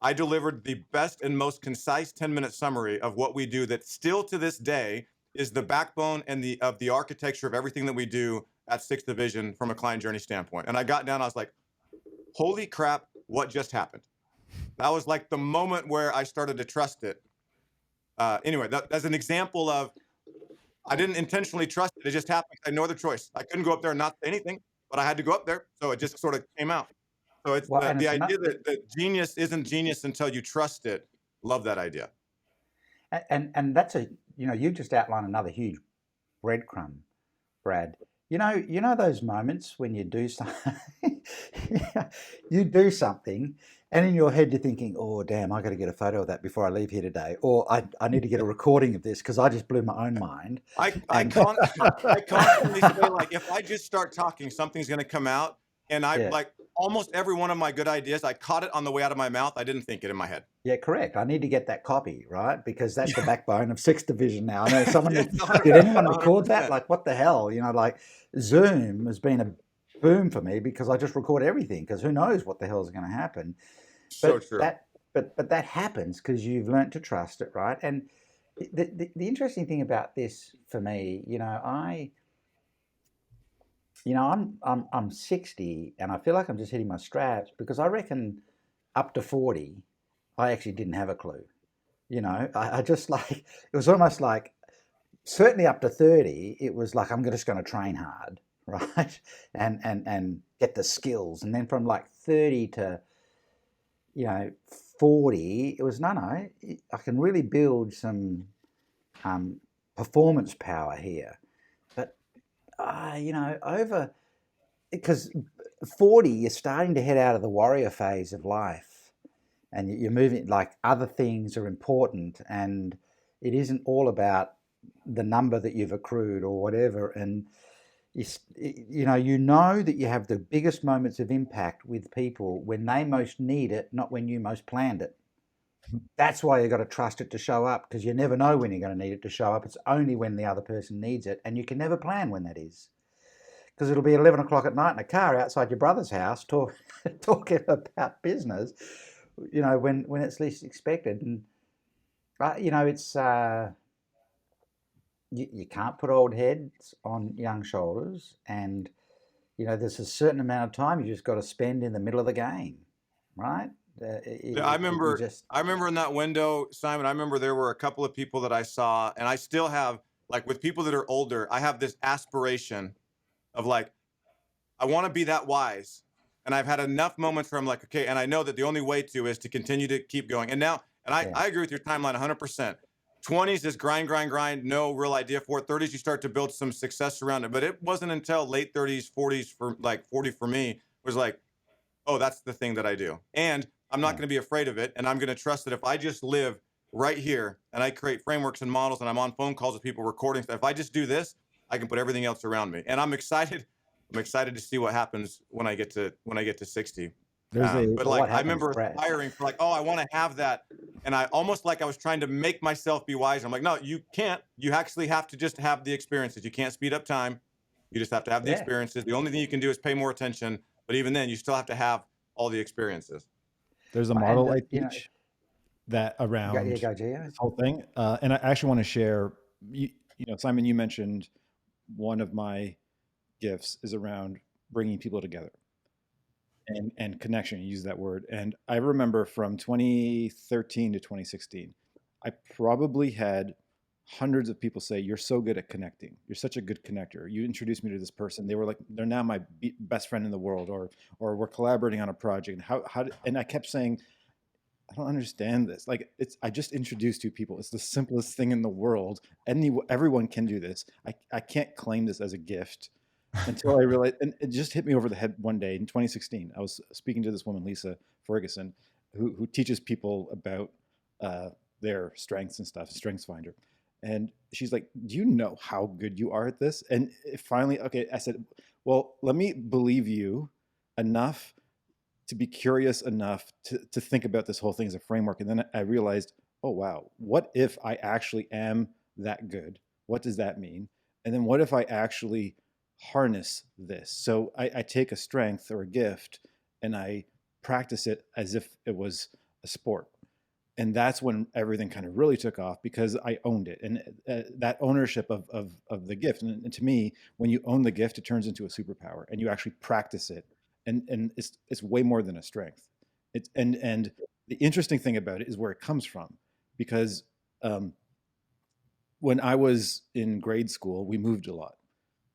I delivered the best and most concise 10-minute summary of what we do that still to this day is the backbone and of the architecture of everything that we do at 6th Division from a client journey standpoint. And I got down, I was like, holy crap, what just happened? That was like the moment where I started to trust it. Anyway, that's an example of, I didn't intentionally trust it. It just happened. I had no other choice. I couldn't go up there and not say anything, but I had to go up there. So it just sort of came out. So it's the idea that genius isn't genius until you trust it. Love that idea. And that's you just outlined another huge breadcrumb, Brad. You know those moments when you do something, and in your head you're thinking, oh damn, I got to get a photo of that before I leave here today, or I need to get a recording of this because I just blew my own mind. I constantly say, like, if I just start talking, something's going to come out, and like almost every one of my good ideas, I caught it on the way out of my mouth. I didn't think it in my head. Yeah, correct. I need to get that copy, right? Because that's the backbone of 6th Division now. I know someone did anyone record that? Like, what the hell? Like Zoom has been a boom for me because I just record everything, because who knows what the hell is going to happen. So true. But that happens because you've learned to trust it, right? And the interesting thing about this for me, I'm 60 and I feel like I'm just hitting my straps, because I reckon up to 40, I actually didn't have a clue. I just like, it was almost like, certainly up to 30, it was like, I'm just going to train hard, right? And get the skills. And then from like 30 to, 40, it was, no, I can really build some performance power here. But, because 40, you're starting to head out of the warrior phase of life, and you're moving, like, other things are important, and it isn't all about the number that you've accrued or whatever. And You know that you have the biggest moments of impact with people when they most need it, not when you most planned it. That's why you've got to trust it to show up, because you never know when you're going to need it to show up. It's only when the other person needs it, and you can never plan when that is. Because it'll be 11 o'clock at night in a car outside your brother's house talking about business, when it's least expected. And, it's you can't put old heads on young shoulders, and there's a certain amount of time you just got to spend in the middle of the game, right? Yeah, I remember in that window, Simon, I remember there were a couple of people that I saw, and I still have, like, with people that are older, I have this aspiration of, like, I want to be that wise. And I've had enough moments where I'm like, okay, and I know that the only way to is to continue to keep going. And now, and I agree with your timeline 100%. 20s is grind, grind, grind, no real idea for it. 30s, you start to build some success around it. But it wasn't until late 30s, 40s, for like 40 for me, was like, oh, that's the thing that I do. And I'm not going to be afraid of it. And I'm going to trust that if I just live right here and I create frameworks and models and I'm on phone calls with people recording stuff, if I just do this, I can put everything else around me. And I'm excited. I'm excited to see what happens when I get to 60. But like, I remember aspiring for, like, oh, I want to have that. And I almost, like, I was trying to make myself be wiser. I'm like, no, you can't. You actually have to just have the experiences. You can't speed up time. You just have to have the experiences. The only thing you can do is pay more attention. But even then, you still have to have all the experiences. There's a model I teach that around this whole thing. And I actually want to share, Simon, you mentioned one of my gifts is around bringing people together and connection. You use that word. And I remember from 2013 to 2016, I probably had hundreds of people say, you're so good at connecting. You're such a good connector. You introduced me to this person. They were like, they're now my best friend in the world, or we're collaborating on a project. And I kept saying, I don't understand this. Like, I just introduced two people. It's the simplest thing in the world. Everyone can do this. I can't claim this as a gift until I realized, and it just hit me over the head one day in 2016. I was speaking to this woman, Lisa Ferguson, who teaches people about their strengths and stuff, Strengths Finder. And she's like, do you know how good you are at this? And finally, okay, I said, well, let me believe you enough to be curious enough to think about this whole thing as a framework. And then I realized, oh, wow, what if I actually am that good? What does that mean? And then what if I actually harness this? So I take a strength or a gift and I practice it as if it was a sport. And that's when everything kind of really took off, because I owned it. And that ownership of the gift. And to me, when you own the gift, it turns into a superpower and you actually practice it. And it's way more than a strength. And the interesting thing about it is where it comes from, because when I was in grade school, we moved a lot.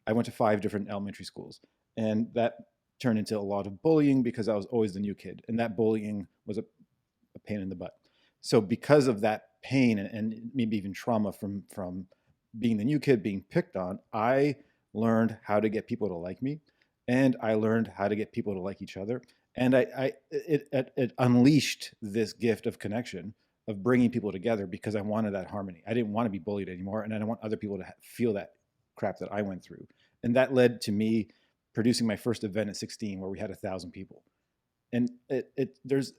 I went to 5 different elementary schools, and that turned into a lot of bullying because I was always the new kid, and that bullying was a pain in the butt. So because of that pain and maybe even trauma from being the new kid, being picked on, I learned how to get people to like me. And I learned how to get people to like each other. And it unleashed this gift of connection, of bringing people together, because I wanted that harmony. I didn't want to be bullied anymore. And I didn't want other people to feel that crap that I went through. And that led to me producing my first event at 16, where we had 1,000 people. And there's,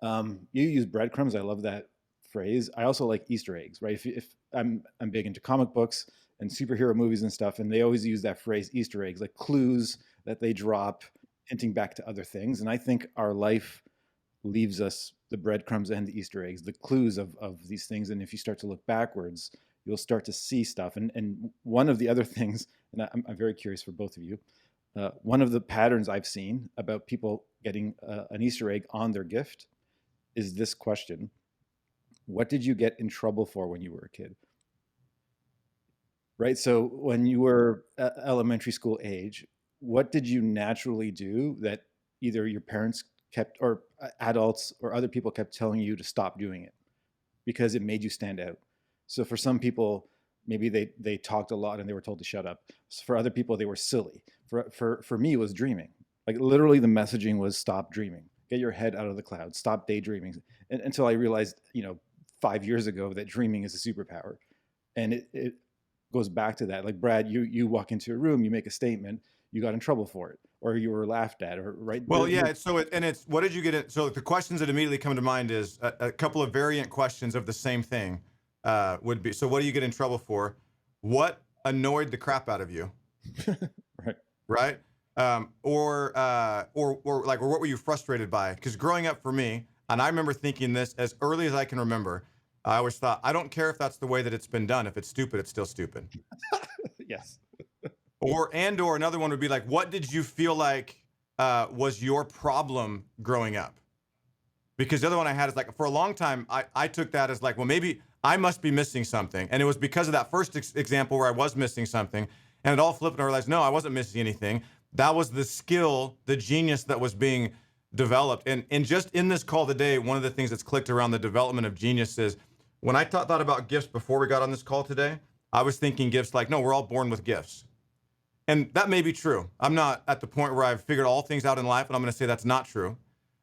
you use breadcrumbs. I love that phrase. I also like Easter eggs, right? If I'm big into comic books and superhero movies and stuff, and they always use that phrase, Easter eggs, like clues that they drop, hinting back to other things. And I think our life leaves us the breadcrumbs and the Easter eggs, the clues of these things. And if you start to look backwards, you'll start to see stuff. And one of the other things, and I'm very curious for both of you, one of the patterns I've seen about people getting an Easter egg on their gift is this question: what did you get in trouble for when you were a kid? Right? So when you were elementary school age, what did you naturally do that either your parents kept, or adults or other people kept telling you to stop doing it because it made you stand out? So for some people, maybe they talked a lot and they were told to shut up. So for other people, they were silly. For me, it was dreaming. Like, literally the messaging was stop dreaming, get your head out of the clouds, stop daydreaming. And until I realized, 5 years ago, that dreaming is a superpower. And goes back to that. Like Brad, you walk into a room, you make a statement, you got in trouble for it, or you were laughed at, or right. Well, yeah. It's what did you get in? So the questions that immediately come to mind is a couple of variant questions of the same thing would be. So what do you get in trouble for? What annoyed the crap out of you? Right. Right. Or what were you frustrated by? Because growing up for me, and I remember thinking this as early as I can remember, I always thought, I don't care if that's the way that it's been done. If it's stupid, it's still stupid. Yes. Or another one would be like, what did you feel like was your problem growing up? Because the other one I had is like, for a long time, I took that as like, well, maybe I must be missing something. And it was because of that first example where I was missing something. And it all flipped and I realized, no, I wasn't missing anything. That was the skill, the genius that was being developed. And just in this call today, one of the things that's clicked around the development of genius is when I thought about gifts before we got on this call today, I was thinking gifts like, no, we're all born with gifts. And that may be true. I'm not at the point where I've figured all things out in life, and I'm going to say that's not true.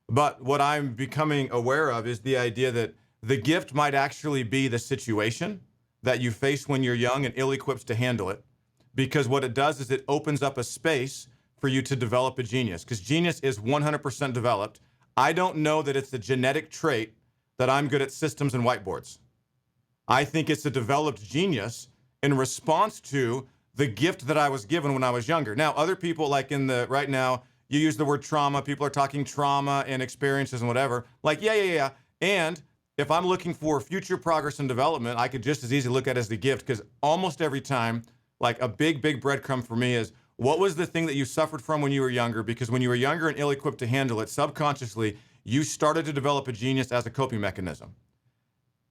But what I'm becoming aware of is the idea that the gift might actually be the situation that you face when you're young and ill-equipped to handle it. Because what it does is it opens up a space for you to develop a genius. Because genius is 100% developed. I don't know that it's a genetic trait that I'm good at systems and whiteboards. I think it's a developed genius in response to the gift that I was given when I was younger. Now, other people like right now, you use the word trauma. People are talking trauma and experiences and whatever. Like, yeah. And if I'm looking for future progress and development, I could just as easily look at it as the gift, because almost every time, like a big breadcrumb for me is, what was the thing that you suffered from when you were younger? Because when you were younger and ill-equipped to handle it, subconsciously, you started to develop a genius as a coping mechanism.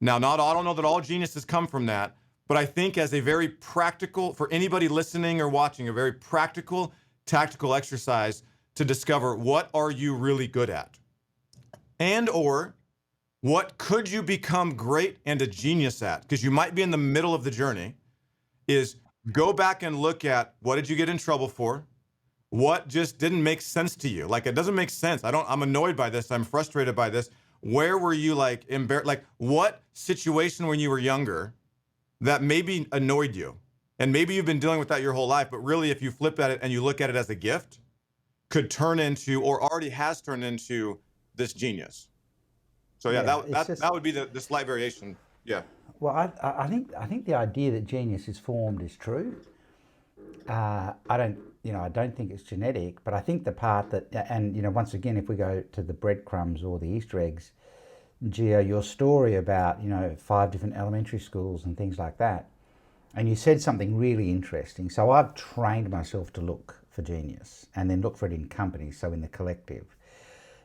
Now, I don't know that all geniuses come from that, but I think as a very practical, for anybody listening or watching, a very practical, tactical exercise to discover what are you really good at? And or what could you become great and a genius at? Because you might be in the middle of the journey, is go back and look at what did you get in trouble for? What just didn't make sense to you? Like, it doesn't make sense. I'm annoyed by this. I'm frustrated by this. Where were you like embarrassed? Like, what situation when you were younger that maybe annoyed you? And maybe you've been dealing with that your whole life, but really if you flip at it and you look at it as a gift, could turn into, or already has turned into, this genius. So yeah, that would be the slight variation. Yeah. Well, I think the idea that genius is formed is true. I don't think it's genetic, but I think the part that, and once again, if we go to the breadcrumbs or the Easter eggs, Gio, your story about 5 different elementary schools and things like that, and you said something really interesting. So I've trained myself to look for genius and then look for it in companies, so in the collective.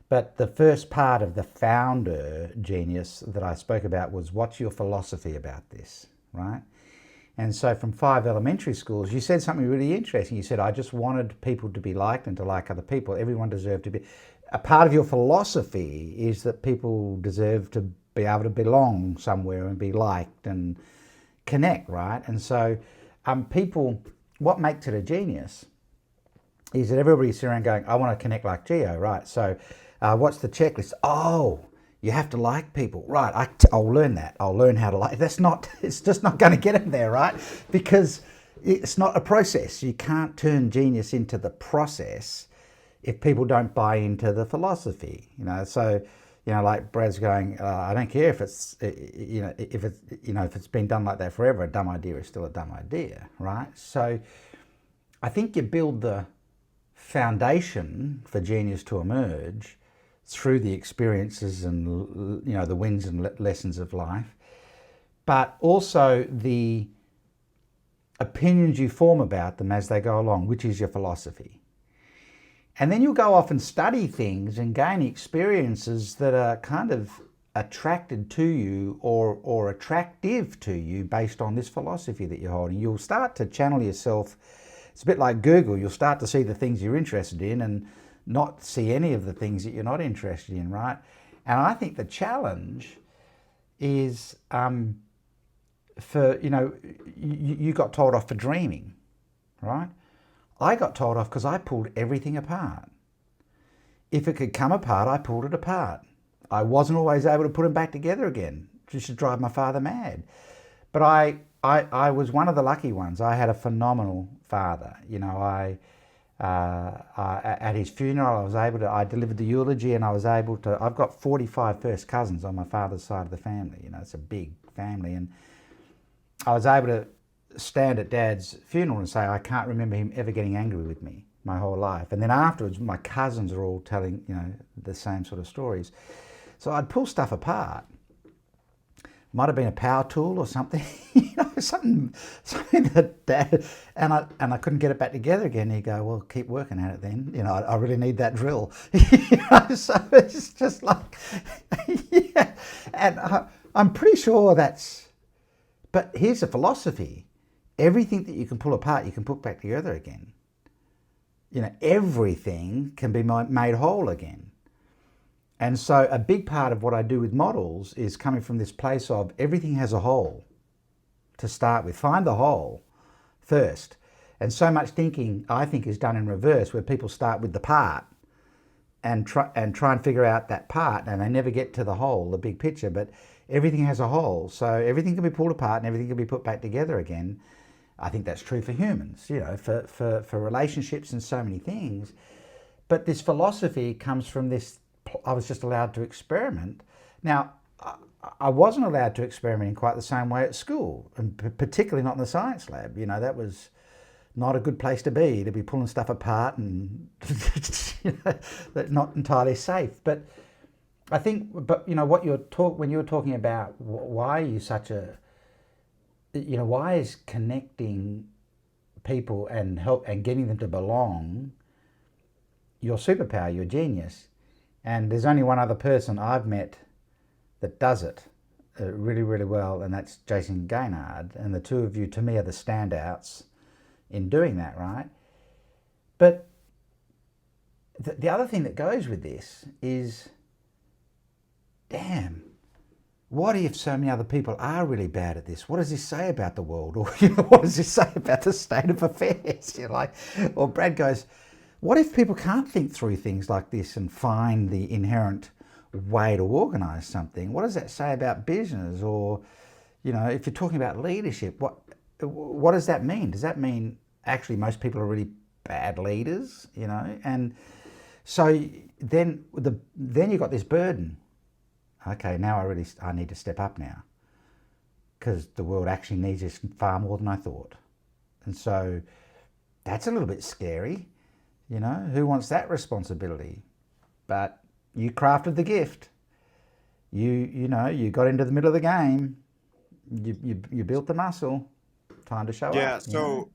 But the first part of the founder genius that I spoke about was, what's your philosophy about this, right? And so from 5 elementary schools, you said something really interesting. You said, I just wanted people to be liked and to like other people. Everyone deserved to be. A part of your philosophy is that people deserve to be able to belong somewhere and be liked and connect, right? And so people, what makes it a genius is that everybody's sitting around going, I want to connect like Gio, right? So what's the checklist? Oh, you have to like people, right? I'll learn that. I'll learn how to like. It's just not going to get in there, right? Because it's not a process. You can't turn genius into the process if people don't buy into the philosophy, So, like Brad's going, I don't care if it's, if it's been done like that forever. A dumb idea is still a dumb idea, right? So, I think you build the foundation for genius to emerge through the experiences and the wins and lessons of life, but also the opinions you form about them as they go along, which is your philosophy. And then you'll go off and study things and gain experiences that are kind of attracted to you or attractive to you based on this philosophy that you're holding. You'll start to channel yourself. It's a bit like Google. You'll start to see the things you're interested in and not see any of the things that you're not interested in, right? And I think the challenge is you got told off for dreaming, right? I got told off because I pulled everything apart. If it could come apart, I pulled it apart. I wasn't always able to put them back together again, just to drive my father mad. But I I was one of the lucky ones. I had a phenomenal father. You know, at his funeral, I delivered the eulogy, and I was able to, I've got 45 first cousins on my father's side of the family. You know, it's a big family. And I was able to stand at Dad's funeral and say, I can't remember him ever getting angry with me my whole life. And then afterwards, my cousins are all telling, you know, the same sort of stories. So I'd pull stuff apart. Might have been a power tool or something, you know, something that Dad, and I couldn't get it back together again. He'd go, well, keep working at it then. You know, I really need that drill. You know, so it's just like, yeah. And I'm pretty sure but here's the philosophy. Everything that you can pull apart, you can put back together again. You know, everything can be made whole again. And so a big part of what I do with models is coming from this place of everything has a hole to start with. Find the hole first. And so much thinking, I think, is done in reverse, where people start with the part and try and figure out that part, and they never get to the whole, the big picture. But everything has a hole, so everything can be pulled apart and everything can be put back together again. I think that's true for humans, you know, for relationships and so many things. But this philosophy comes from this, I was just allowed to experiment. Now, I wasn't allowed to experiment in quite the same way at school, and particularly not in the science lab. You know, that was not a good place to be pulling stuff apart and you know, not entirely safe. But I think, you know, when you were talking about why are you such a, you know, why is connecting people and getting them to belong your superpower, your genius? And there's only one other person I've met that does it really, really well, and that's Jason Gaynard. And the two of you, to me, are the standouts in doing that, right? But the other thing that goes with this is, damn, what if so many other people are really bad at this? What does this say about the world? Or, you know, what does this say about the state of affairs? You're like, or Brad goes, what if people can't think through things like this and find the inherent way to organize something? What does that say about business? Or, you know, if you're talking about leadership, what does that mean? Does that mean actually most people are really bad leaders, you know? And so then you got this burden. Okay, now I need to step up now, because the world actually needs this far more than I thought. And so that's a little bit scary, you know. Who wants that responsibility? But you crafted the gift. You know, you got into the middle of the game. You built the muscle. Time to show up. Yeah. So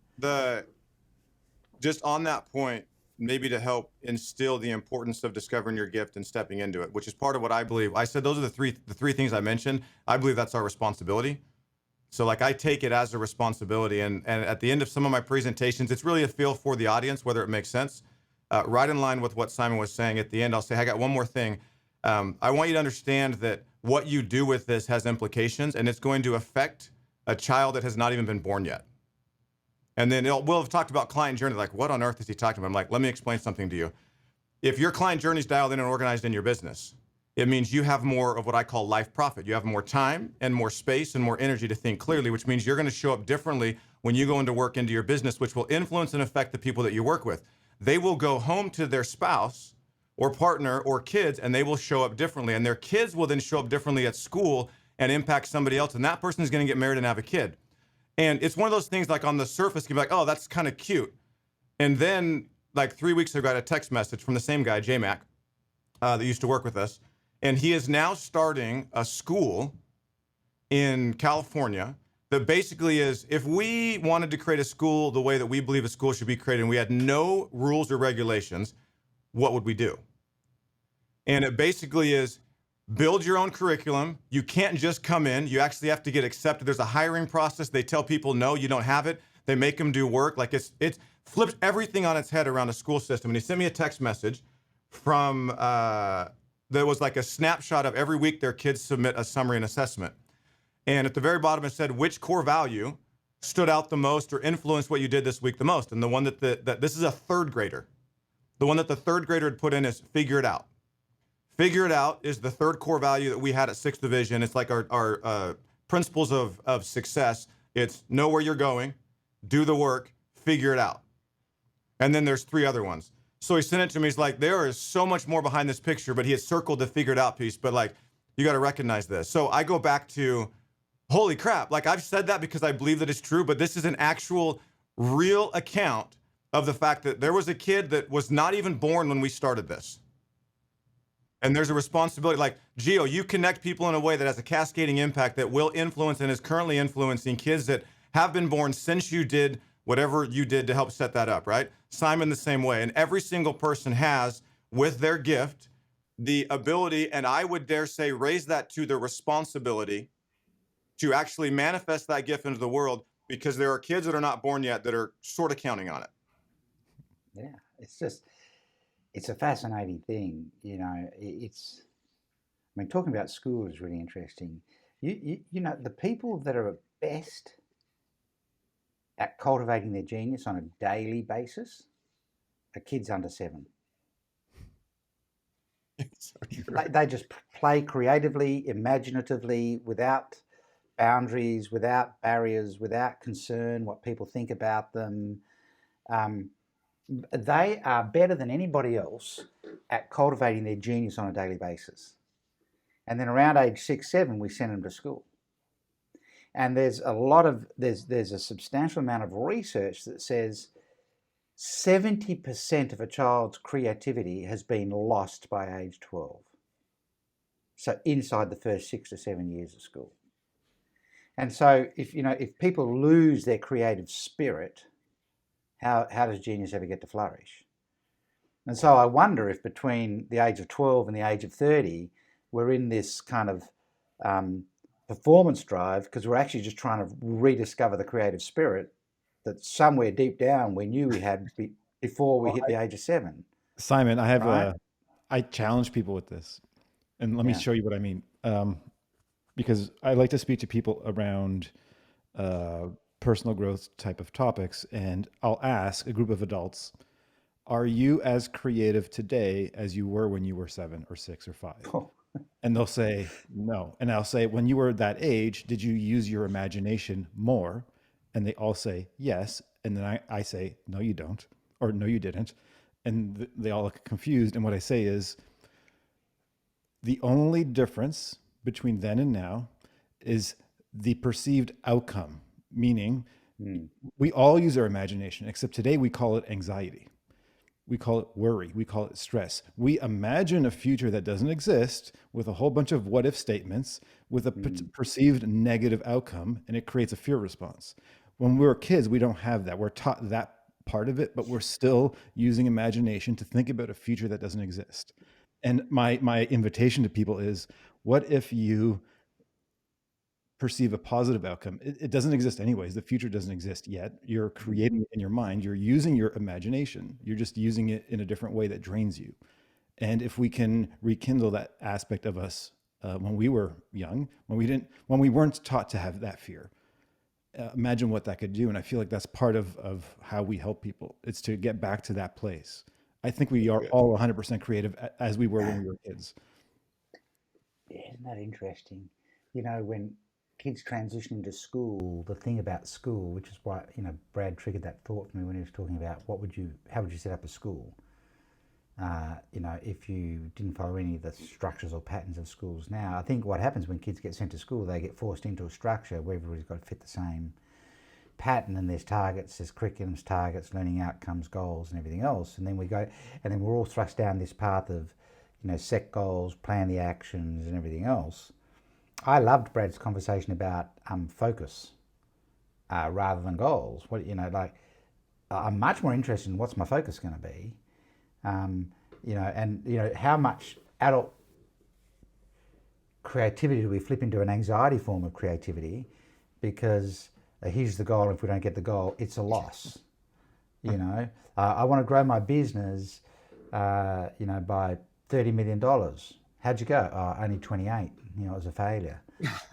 just on that point, maybe to help instill the importance of discovering your gift and stepping into it, which is part of what I believe. I said those are the three things I mentioned. I believe that's our responsibility. So like I take it as a responsibility, and at the end of some of my presentations, it's really a feel for the audience, whether it makes sense. Right in line with what Simon was saying at the end, I'll say, I got one more thing. I want you to understand that what you do with this has implications, and it's going to affect a child that has not even been born yet. And then we'll have talked about client journey, like what on earth is he talking about? I'm like, let me explain something to you. If your client journey is dialed in and organized in your business, it means you have more of what I call life profit. You have more time and more space and more energy to think clearly, which means you're going to show up differently when you go into work into your business, which will influence and affect the people that you work with. They will go home to their spouse or partner or kids, and they will show up differently. And their kids will then show up differently at school and impact somebody else. And that person is going to get married and have a kid. And it's one of those things, like on the surface, you can be like, oh, that's kind of cute. And then like 3 weeks ago, I got a text message from the same guy, J-Mac, that used to work with us. And he is now starting a school in California that basically is, if we wanted to create a school the way that we believe a school should be created, and we had no rules or regulations, what would we do? And it basically is, build your own curriculum. You can't just come in. You actually have to get accepted. There's a hiring process. They tell people, no, you don't have it. They make them do work. Like it flips everything on its head around a school system. And he sent me a text message from, there was like a snapshot of every week their kids submit a summary and assessment. And at the very bottom it said, which core value stood out the most or influenced what you did this week the most? And the one that this is a third grader. The one that the third grader had put in is figure it out. Figure it out is the third core value that we had at 6th Division. It's like our principles of success. It's know where you're going, do the work, figure it out. And then there's 3 other ones. So he sent it to me. He's like, there is so much more behind this picture, but he had circled the figured out piece. But like, you got to recognize this. So I go back to, holy crap. Like, I've said that because I believe that it's true, but this is an actual real account of the fact that there was a kid that was not even born when we started this. And there's a responsibility. Like, Gio, you connect people in a way that has a cascading impact that will influence and is currently influencing kids that have been born since you did whatever you did to help set that up, right? Simon, the same way. And every single person has, with their gift, the ability, and I would dare say, raise that to the responsibility to actually manifest that gift into the world, because there are kids that are not born yet that are sort of counting on it. Yeah, it's a fascinating thing. You know, talking about school is really interesting. You know, the people that are best at cultivating their genius on a daily basis are kids under 7. They just play creatively, imaginatively, without boundaries, without barriers, without concern what people think about them. They are better than anybody else at cultivating their genius on a daily basis. And then around age 6, 7, we send them to school. And there's a substantial amount of research that says 70% of a child's creativity has been lost by age 12. So inside the first 6 to 7 years of school. And so if people lose their creative spirit, how does genius ever get to flourish? And so I wonder if between the age of 12 and the age of 30, we're in this kind of performance drive, because we're actually just trying to rediscover the creative spirit that somewhere deep down we knew we had before we hit the age of 7. Simon, I have right? I challenge people with this, and let me show you what I mean. Because I like to speak to people around personal growth type of topics, and I'll ask a group of adults, are you as creative today as you were when you were 7 or 6 or 5? Oh. And they'll say no. And I'll say, when you were that age, did you use your imagination more? And they all say yes. And then I say, no, you don't, or no, you didn't. And they all look confused. And what I say is, the only difference between then and now is the perceived outcome, meaning we all use our imagination, except today we call it anxiety. We call it worry. We call it stress. We imagine a future that doesn't exist with a whole bunch of what if statements with a perceived negative outcome, and it creates a fear response. When we're kids, we don't have that. We're taught that part of it, but we're still using imagination to think about a future that doesn't exist. And my invitation to people is, what if you perceive a positive outcome? It doesn't exist anyways. The future doesn't exist yet. You're creating it in your mind. You're using your imagination. You're just using it in a different way that drains you. And if we can rekindle that aspect of us when we were young, when we weren't taught to have that fear, imagine what that could do. And I feel like that's part of how we help people. It's to get back to that place. I think we are all 100% creative as we were when we were kids. Yeah, isn't that interesting? You know, when kids transition into school, the thing about school, which is why, Brad triggered that thought for me when he was talking about how would you set up a school? If you didn't follow any of the structures or patterns of schools now. I think what happens when kids get sent to school, they get forced into a structure where everybody's got to fit the same pattern, and there's targets, there's curriculums, targets, learning outcomes, goals, and everything else. And then we're all thrust down this path of, set goals, plan the actions, and everything else. I loved Brad's conversation about focus rather than goals. I'm much more interested in what's my focus going to be, how much adult creativity do we flip into an anxiety form of creativity, because here's the goal. If we don't get the goal, it's a loss. I want to grow my business, by $30 million. How'd you go? Oh, only 28. It was a failure.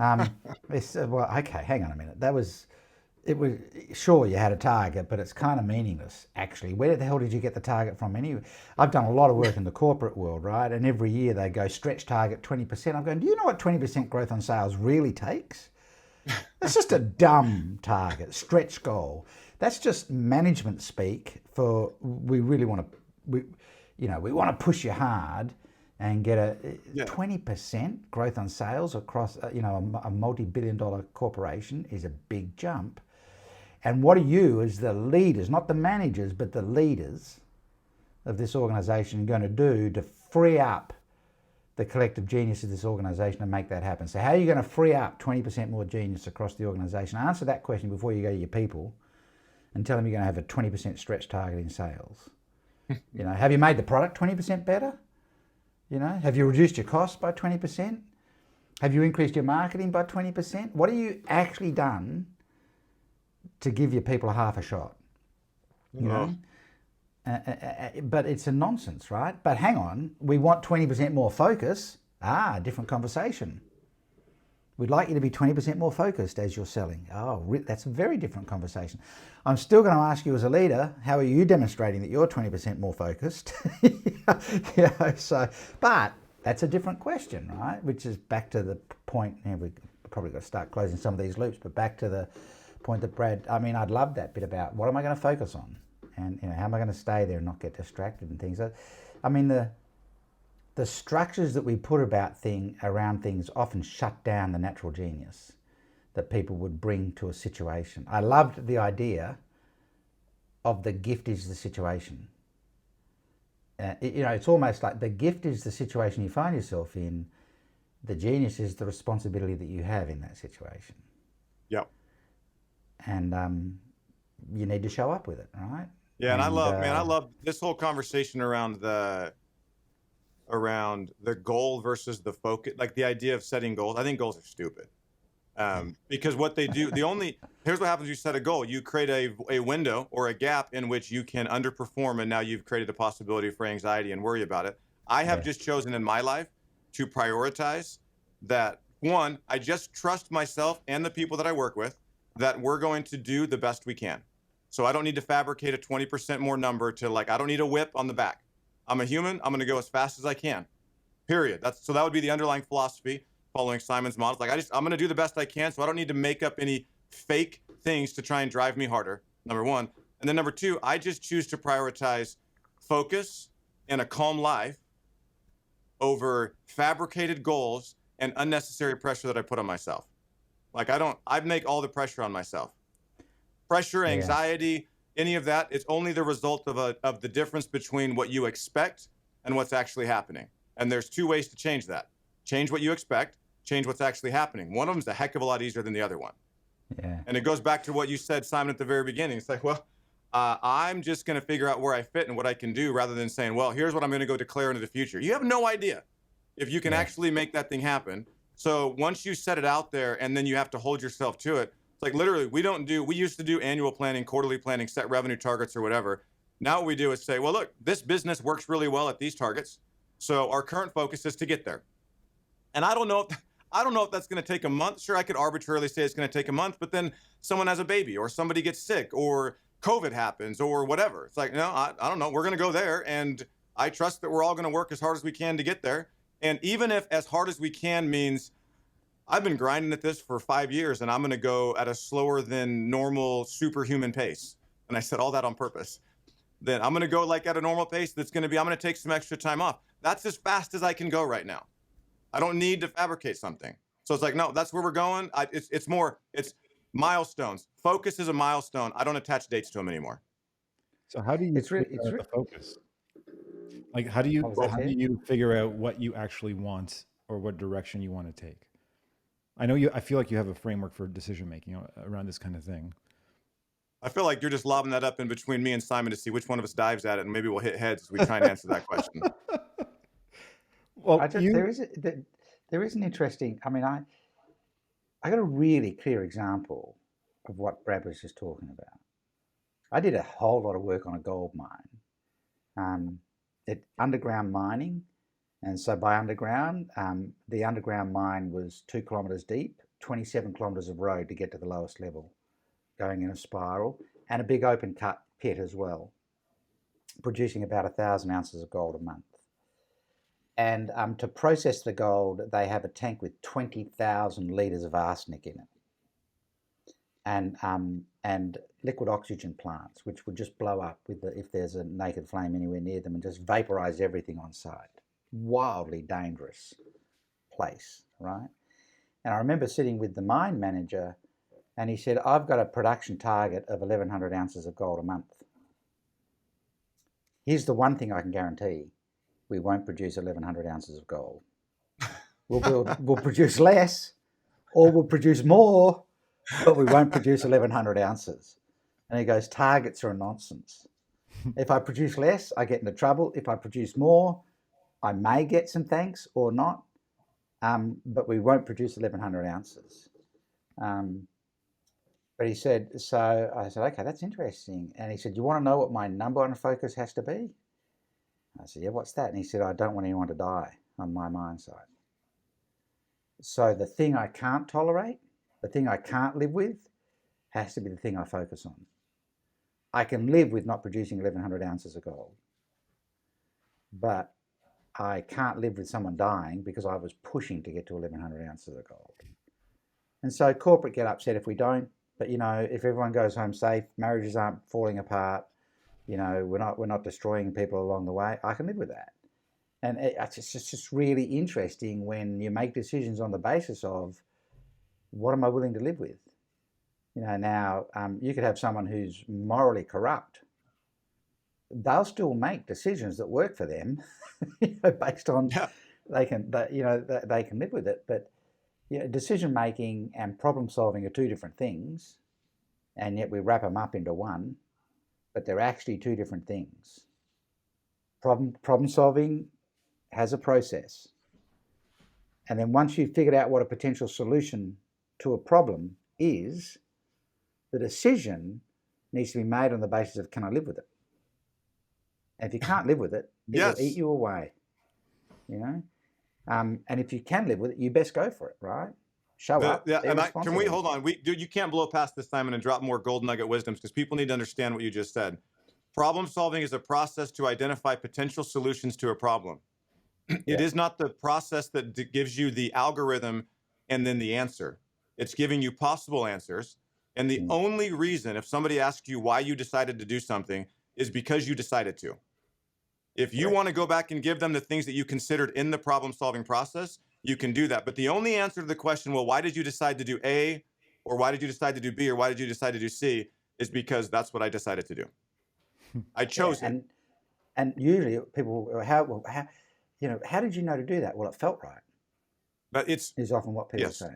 Okay, hang on a minute. It was sure you had a target, but it's kind of meaningless, actually. Where the hell did you get the target from anyway? I've done a lot of work in the corporate world, right? And every year they go stretch target 20%. I'm going, do you know what 20% growth on sales really takes? It's just a dumb target, stretch goal. That's just management speak for we really want to, we want to push you hard and get a 20% growth on sales across, a multi-billion-dollar corporation is a big jump. And what are you, as the leaders, not the managers, but the leaders of this organization, going to do to free up the collective genius of this organization and make that happen? So how are you going to free up 20% more genius across the organization? Answer that question before you go to your people and tell them you're going to have a 20% stretch target in sales. Have you made the product 20% better? Have you reduced your costs by 20%? Have you increased your marketing by 20%? What have you actually done to give your people a half a shot? But it's a nonsense, right? But hang on, we want 20% more focus. Different conversation. We'd like you to be 20% more focused as you're selling. That's a very different conversation. I'm still going to ask you as a leader, how are you demonstrating that you're 20% more focused? But that's a different question, right? Which is back to the point, we've probably got to start closing some of these loops, but back to the point that Brad, I'd love that bit about what am I going to focus on? And how am I going to stay there and not get distracted and things? The structures that we put around things often shut down the natural genius that people would bring to a situation. I loved the idea of the gift is the situation. It's almost like the gift is the situation you find yourself in. The genius is the responsibility that you have in that situation. Yep. And you need to show up with it, right? Yeah, and I love this whole conversation around the goal versus the focus, like the idea of setting goals. I think goals are stupid. Because what they do, here's what happens: you set a goal, you create a window or a gap in which you can underperform, and now you've created the possibility for anxiety and worry about it. I have just chosen in my life to prioritize that. One, I just trust myself and the people that I work with that we're going to do the best we can. So I don't need to fabricate a 20% more number I don't need a whip on the back. I'm a human. I'm going to go as fast as I can, period. So that would be the underlying philosophy following Simon's models. I'm going to do the best I can. So I don't need to make up any fake things to try and drive me harder, number one. And then number two, I just choose to prioritize focus and a calm life over fabricated goals and unnecessary pressure that I put on myself. I make all the pressure on myself. Pressure, anxiety, any of that, it's only the result of the difference between what you expect and what's actually happening. And there's two ways to change that. Change what you expect, change what's actually happening. One of them is a heck of a lot easier than the other one. Yeah. And it goes back to what you said, Simon, at the very beginning. It's like, I'm just going to figure out where I fit and what I can do, rather than saying, well, here's what I'm going to go declare into the future. You have no idea if you can actually make that thing happen. So once you set it out there and then you have to hold yourself to it, it's like literally we used to do annual planning, quarterly planning, set revenue targets or whatever. Now what we do is say, well, look, this business works really well at these targets. So our current focus is to get there. And I don't know if that's going to take a month. Sure, I could arbitrarily say it's going to take a month, but then someone has a baby or somebody gets sick or COVID happens or whatever. It's like, no, I don't know. We're going to go there. And I trust that we're all going to work as hard as we can to get there. And even if as hard as we can means I've been grinding at this for 5 years and I'm going to go at a slower than normal superhuman pace. And I said all that on purpose. Then I'm going to go at a normal pace. I'm going to take some extra time off. That's as fast as I can go right now. I don't need to fabricate something. So it's like, no, that's where we're going. It's milestones. Focus is a milestone. I don't attach dates to them anymore. So how do you figure out the focus? How do you figure out what you actually want or what direction you want to take? I feel like you have a framework for decision making around this kind of thing. I feel like you're just lobbing that up in between me and Simon to see which one of us dives at it, and maybe we'll hit heads as we try and answer that question. Well, there is an interesting. I got a really clear example of what Brad was just talking about. I did a whole lot of work on a gold mine, underground mining, and so by underground, the underground mine was 2 kilometres deep, 27 kilometres of road to get to the lowest level, going in a spiral, and a big open cut pit as well, producing about 1,000 ounces of gold a month. And to process the gold, they have a tank with 20,000 litres of arsenic in it. and liquid oxygen plants, which would just blow up if there's a naked flame anywhere near them and just vaporize everything on site. Wildly dangerous place, right? And I remember sitting with the mine manager, and he said, I've got a production target of 1,100 ounces of gold a month. Here's the one thing I can guarantee: we won't produce 1,100 ounces of gold. We'll produce less, or we'll produce more, but we won't produce 1,100 ounces. And he goes, targets are nonsense. If I produce less, I get into trouble. If I produce more, I may get some thanks or not, but we won't produce 1,100 ounces. But he said, so I said, okay, that's interesting. And he said, you want to know what my number one focus has to be? I said, yeah, what's that? And he said, I don't want anyone to die on my mine site. So the thing I can't tolerate, the thing I can't live with, has to be the thing I focus on. I can live with not producing 1,100 ounces of gold, but I can't live with someone dying because I was pushing to get to 1,100 ounces of gold. And so corporate get upset if we don't, but if everyone goes home safe, marriages aren't falling apart, we're not destroying people along the way, I can live with that. And it's just really interesting when you make decisions on the basis of, what am I willing to live with? Now you could have someone who's morally corrupt. They'll still make decisions that work for them, based on they can live with it. But decision making and problem solving are two different things, and yet we wrap them up into one. But they're actually two different things. Problem solving has a process, and then once you've figured out what a potential solution to a problem is, the decision needs to be made on the basis of, can I live with it? And if you can't live with it, it will eat you away. And if you can live with it, you best go for it, right? Show up. Yeah, and can we hold on? You can't blow past this, Simon, and drop more golden nugget wisdoms, because people need to understand what you just said. Problem solving is a process to identify potential solutions to a problem. It is not the process that gives you the algorithm and then the answer. It's giving you possible answers. And the only reason, if somebody asks you why you decided to do something, is because you decided to. If you want to go back and give them the things that you considered in the problem solving process, you can do that. But the only answer to the question, well, why did you decide to do A, or why did you decide to do B, or why did you decide to do C, is because that's what I decided to do. I chose it. And usually people, how did you know to do that? Well, it felt right. But is often what people say.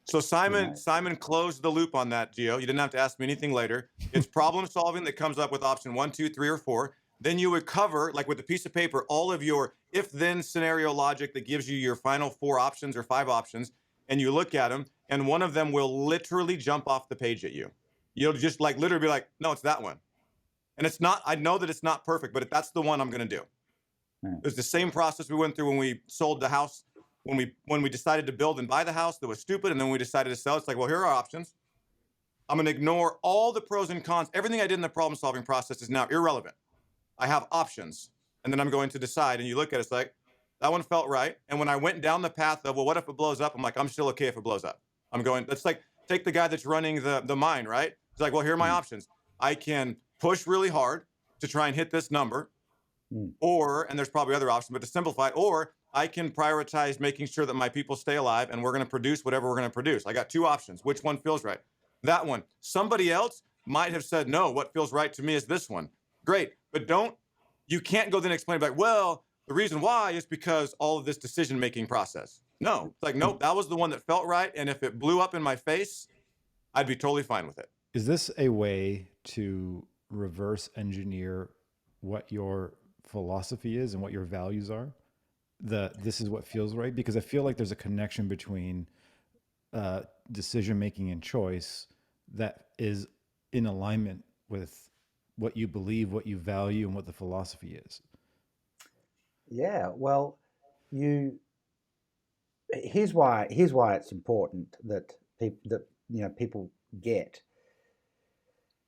So Simon closed the loop on that, Gio. You didn't have to ask me anything later. It's problem solving that comes up with option 1, 2, 3, or 4. Then you would cover, like with a piece of paper, all of your if-then scenario logic that gives you your final 4 options or 5 options, and you look at them, and one of them will literally jump off the page at you. You'll just literally be like, no, it's that one. And it's not, I know that it's not perfect, but that's the one I'm going to do. It was the same process we went through when we sold the house, when we decided to build and buy the house that was stupid, and then we decided to sell. It's like, well, here are our options. I'm going to ignore all the pros and cons. Everything I did in the problem solving process is now irrelevant. I have options, and then I'm going to decide. And you look at it, it's like, that one felt right. And when I went down the path of, well, what if it blows up? I'm like, I'm still okay if it blows up. That's like, take the guy that's running the mine, right? It's like, well, here are my options. I can push really hard to try and hit this number, and there's probably other options, but to simplify it, or I can prioritize making sure that my people stay alive, and we're going to produce whatever we're going to produce. I got 2 options. Which one feels right? That one. Somebody else might have said, no, what feels right to me is this one. Great. But you can't go then explain like, well, the reason why is because all of this decision-making process. No, it's like, nope, that was the one that felt right. And if it blew up in my face, I'd be totally fine with it. Is this a way to reverse engineer what your philosophy is and what your values are? This is what feels right? Because I feel like there's a connection between decision-making and choice that is in alignment with what you believe, what you value, and what the philosophy is. Yeah, well, here's why it's important that people get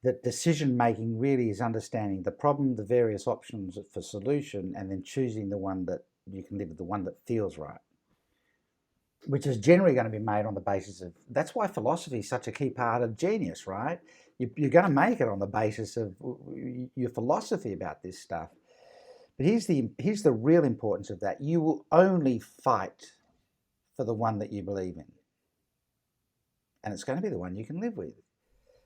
that decision making really is understanding the problem, the various options for solution, and then choosing the one that you can live with, the one that feels right. which is generally going to be made on the basis of, that's why philosophy is such a key part of genius, right? You're going to make it on the basis of your philosophy about this stuff. But here's the real importance of that. You will only fight for the one that you believe in. And it's going to be the one you can live with.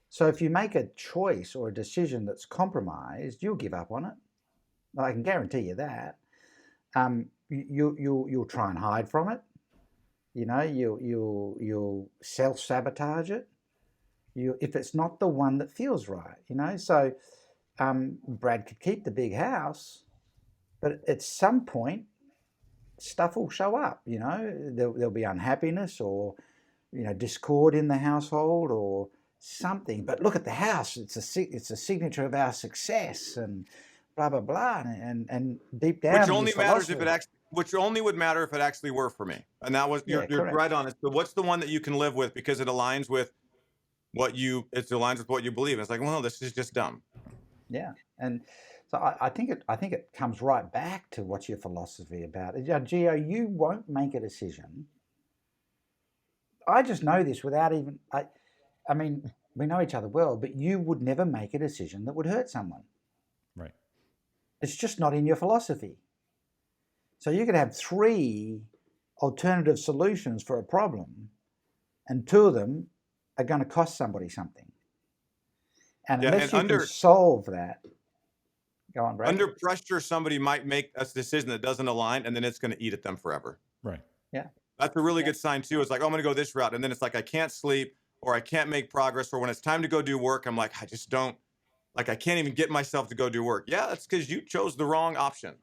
So if you make a choice or a decision that's compromised, you'll give up on it. I can guarantee you that. You'll try and hide from it. You know, you'll self-sabotage it. If it's not the one that feels right, you know. So Brad could keep the big house, but at some point, stuff will show up. You know, there'll be unhappiness or, you know, discord in the household or something. But look at the house; it's a signature of our success and blah blah blah. And deep down, which only matters if it actually. Which only would matter if it actually were for me. And that was you're right on it. So what's the one that you can live with because it aligns with what you believe? And it's like, well, no, this is just dumb. Yeah, and so I think it comes right back to what's your philosophy about it. Gio, you won't make a decision. I just know this without even. I mean, we know each other well, but you would never make a decision that would hurt someone. Right. It's just not in your philosophy. So you could have 3 alternative solutions for a problem, and 2 of them are going to cost somebody something. And unless you can solve that, go on, Brad. Under pressure, somebody might make a decision that doesn't align, and then it's going to eat at them forever. Right. Yeah. That's a really good sign too. It's like, oh, I'm going to go this route, and then it's like I can't sleep, or I can't make progress, or when it's time to go do work, I'm like, I just don't, like I can't even get myself to go do work. Yeah, that's because you chose the wrong option.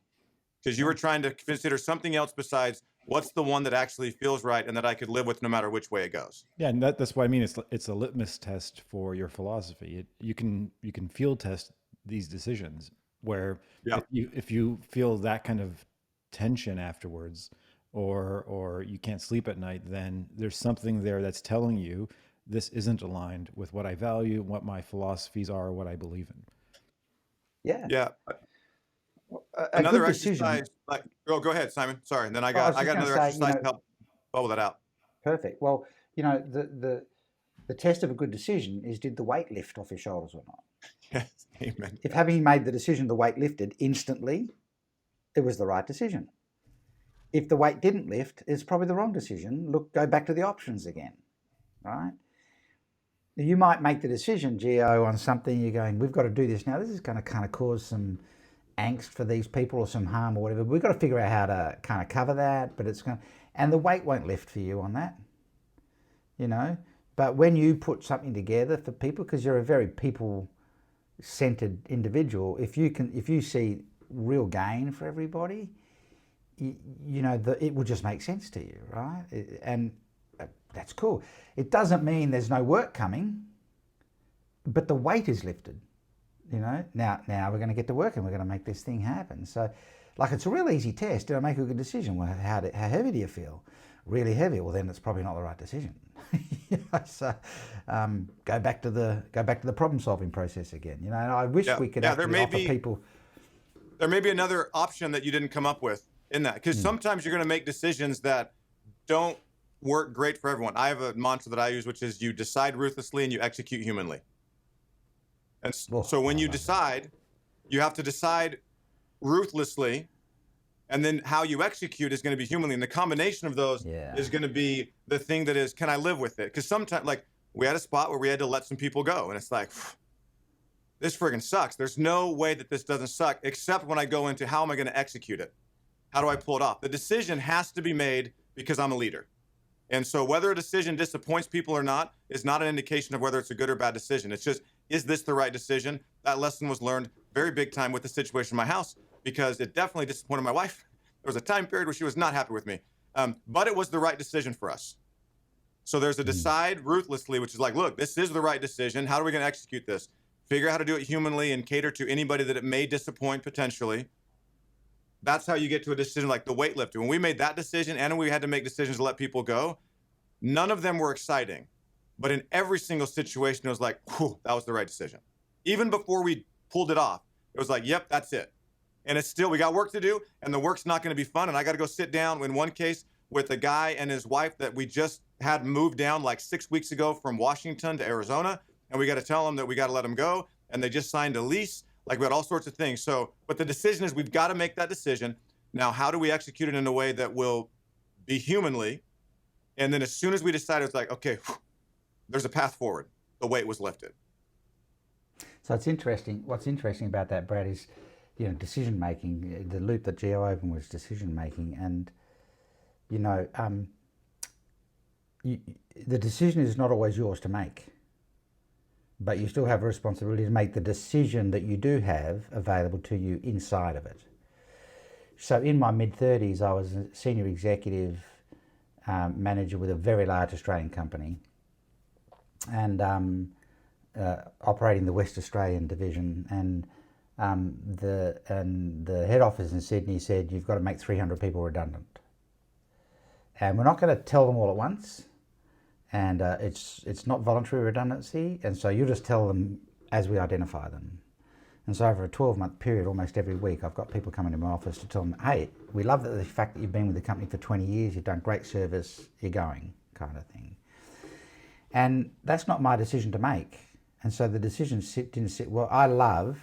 Because you were trying to consider something else besides what's the one that actually feels right and that I could live with no matter which way it goes. Yeah, and that's what I mean. It's a litmus test for your philosophy. You can field test these decisions where if you feel that kind of tension afterwards, or you can't sleep at night, then there's something there that's telling you this isn't aligned with what I value, what my philosophies are, what I believe in. Yeah. Yeah. Another exercise. Go ahead, Simon. Sorry. And then I got another exercise to help bubble that out. Perfect. Well, you know, the test of a good decision is, did the weight lift off your shoulders or not? Yes. Amen. If having made the decision, the weight lifted instantly, it was the right decision. If the weight didn't lift, it's probably the wrong decision. Go back to the options again, right? You might make the decision, Gio, on something. You're going, we've got to do this now. This is going to kind of cause some angst for these people or some harm or whatever. We've got to figure out how to kind of cover that, but it's going to, and the weight won't lift for you on that, you know. But when you put something together for people, because you're a very people-centered individual, if you see real gain for everybody, you know, it will just make sense to you, right? And that's cool. It doesn't mean there's no work coming, but the weight is lifted. You know, now we're going to get to work and we're going to make this thing happen. So, like, it's a real easy test. Did I make a good decision? Well, how heavy do you feel? Really heavy. Well, then it's probably not the right decision. So, go back to the problem solving process again. You know, and I wish we could actually offer people. There may be another option that you didn't come up with in that, because sometimes you're going to make decisions that don't work great for everyone. I have a mantra that I use, which is you decide ruthlessly and you execute humanly. And so when you decide, you have to decide ruthlessly, and then how you execute is going to be humanly. And the combination of those is going to be the thing that is, can I live with it? Because sometimes, like, we had a spot where we had to let some people go, and it's like, this friggin' sucks. There's no way that this doesn't suck, except when I go into how am I going to execute it? How do I pull it off? The decision has to be made because I'm a leader. And so whether a decision disappoints people or not is not an indication of whether it's a good or bad decision. It's just, is this the right decision? That lesson was learned very big time with the situation in my house, because it definitely disappointed my wife. There was a time period where she was not happy with me, but it was the right decision for us. So there's a decide ruthlessly, which is like, look, this is the right decision. How are we going to execute this? Figure out how to do it humanly and cater to anybody that it may disappoint potentially. That's how you get to a decision like the weightlifting. When we made that decision and we had to make decisions to let people go, none of them were exciting. But in every single situation, it was like, whew, that was the right decision. Even before we pulled it off, it was like, yep, that's it. And it's still, we got work to do, and the work's not going to be fun, and I got to go sit down. In one case, with a guy and his wife that we just had moved down like 6 weeks ago from Washington to Arizona. And we got to tell them that we got to let them go. And they just signed a lease. Like, we had all sorts of things. So, but the decision is we've got to make that decision. Now, how do we execute it in a way that will be humanly? And then as soon as we decided, it's like, okay, there's a path forward. The weight was lifted. So it's interesting. What's interesting about that, Brad, is, you know, decision making. The loop that Geo opened was decision making, and you know, the decision is not always yours to make, but you still have a responsibility to make the decision that you do have available to you inside of it. So in my mid-30s, I was a senior executive manager with a very large Australian company, and operating the West Australian division, and the head office in Sydney said, you've got to make 300 people redundant. And we're not going to tell them all at once, and it's not voluntary redundancy, and so you just tell them as we identify them. And so over a 12-month period, almost every week, I've got people coming to my office to tell them, hey, we love the fact that you've been with the company for 20 years, you've done great service, you're going, kind of thing. And that's not my decision to make. And so the decision didn't sit well. I love,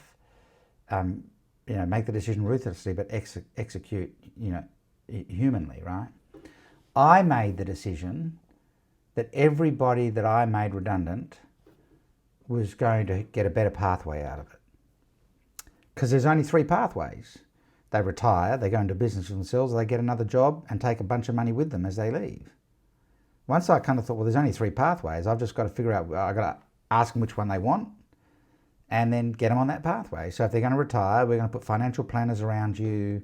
you know, make the decision ruthlessly, but execute, you know, humanly, right? I made the decision that everybody that I made redundant was going to get a better pathway out of it. Because there's only 3 pathways. They retire, they go into business for themselves, they get another job and take a bunch of money with them as they leave. Once I kind of thought, well, there's only 3 pathways, I've just got to figure out, I've got to ask them which one they want and then get them on that pathway. So if they're going to retire, we're going to put financial planners around you.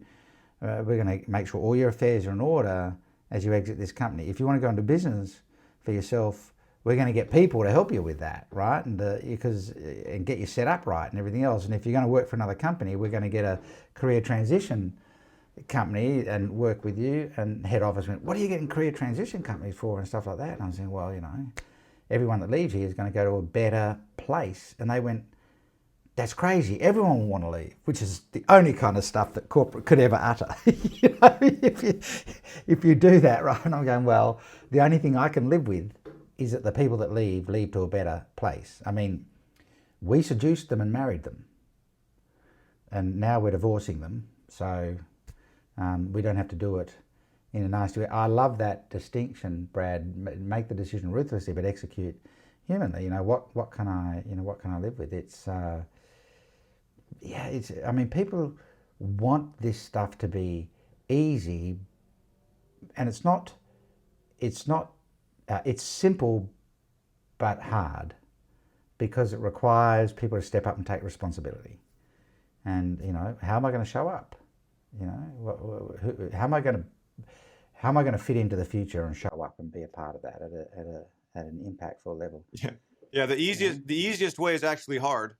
We're going to make sure all your affairs are in order as you exit this company. If you want to go into business for yourself, we're going to get people to help you with that, right? And and get you set up right and everything else. And if you're going to work for another company, we're going to get a career transition company and work with you. And head office went, what are you getting career transition companies for and stuff like that? And I was saying, well, you know, everyone that leaves here is going to go to a better place. And they went, that's crazy. Everyone will want to leave, which is the only kind of stuff that corporate could ever utter. You know, if you do that, right? And I'm going, well, the only thing I can live with is that the people that leave to a better place. I mean, we seduced them and married them, and now we're divorcing them. So we don't have to do it in a nice way. I love that distinction, Brad. Make the decision ruthlessly, but execute humanly. You know, what can I live with? It's I mean, people want this stuff to be easy, and it's not. It's simple, but hard, because it requires people to step up and take responsibility. And you know, how am I going to show up? You know, how am I going to fit into the future and show up and be a part of that at an impactful level? Yeah. The easiest way is actually hard,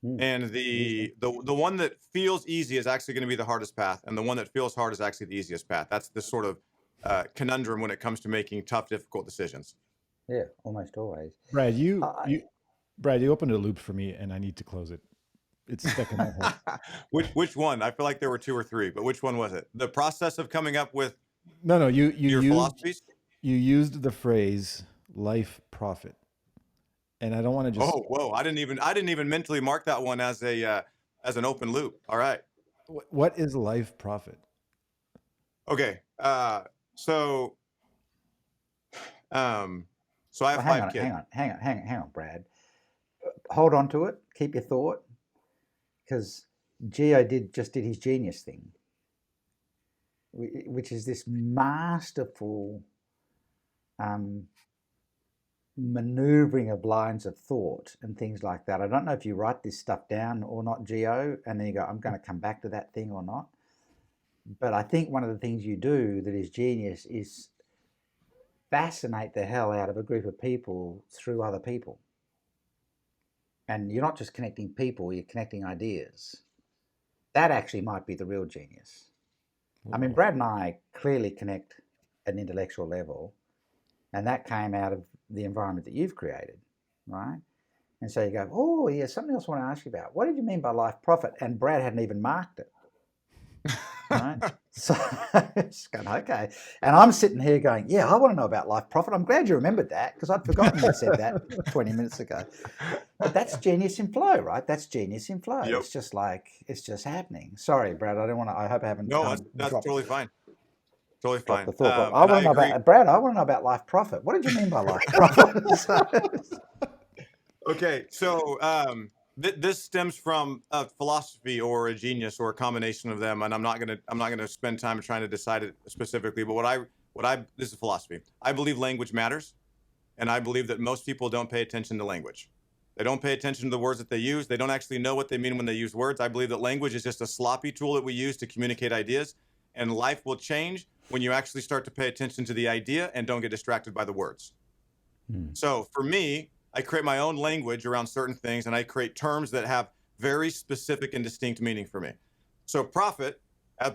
and the one that feels easy is actually going to be the hardest path, and the one that feels hard is actually the easiest path. That's the sort of conundrum when it comes to making tough, difficult decisions. Yeah, almost always. Brad, you opened a loop for me, and I need to close it. It's stuck in my head. Which one? I feel like there were 2 or 3, but which one was it? The process of coming up with you your philosophies? You used the phrase life profit, and I don't want to just. Oh, whoa! I didn't even mentally mark that one as an open loop. All right. What is life profit? Okay. So I have 5 kids. Hang on, Brad. Hold on to it. Keep your thought, because Geo just did his genius thing, which is this masterful maneuvering of lines of thought and things like that. I don't know if you write this stuff down or not, Geo, and then you go, I'm going to come back to that thing or not. But I think one of the things you do that is genius is fascinate the hell out of a group of people through other people. And you're not just connecting people, you're connecting ideas. That actually might be the real genius. I mean, Brad and I clearly connect at an intellectual level, and that came out of the environment that you've created, right? And so you go, oh, yeah, something else I want to ask you about. What did you mean by life profit? And Brad hadn't even marked it. right? So it's going, okay. And I'm sitting here going, yeah, I want to know about life profit. I'm glad you remembered that because I'd forgotten you said that 20 minutes ago. But that's genius in flow, right? That's genius in flow. Yep. It's just like, it's just happening. Sorry, Brad, I hope I haven't No, that's totally fine. Totally dropped fine. the thought. But I And want to know agree. about, Brad, I want to know about life profit. What did you mean by life profit? Okay, so this stems from a philosophy or a genius or a combination of them, and I'm not gonna spend time trying to decide it specifically. But this is philosophy. I believe language matters, and I believe that most people don't pay attention to language. They don't pay attention to the words that they use. They don't actually know what they mean when they use words. I believe that language is just a sloppy tool that we use to communicate ideas, and life will change when you actually start to pay attention to the idea and don't get distracted by the words. So for me, I create my own language around certain things, and I create terms that have very specific and distinct meaning for me. So profit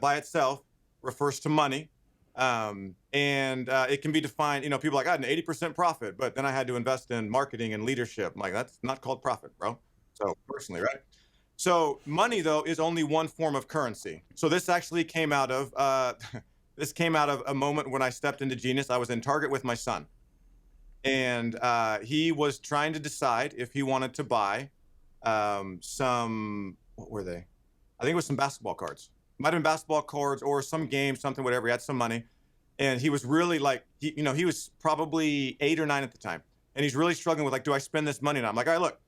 by itself refers to money. And it can be defined, people are like, I had an 80% profit, but then I had to invest in marketing and leadership. I'm like, that's not called profit, bro. So personally, right? So money, though, is only one form of currency. So this actually came out of a moment when I stepped into Genius. I was in Target with my son. And he was trying to decide if he wanted to buy what were they? I think it was some basketball cards. Might have been basketball cards or some game, something, whatever. He had some money. And he was really like, he was probably 8 or 9 at the time. And he's really struggling with like, do I spend this money? And I'm like, all right, look,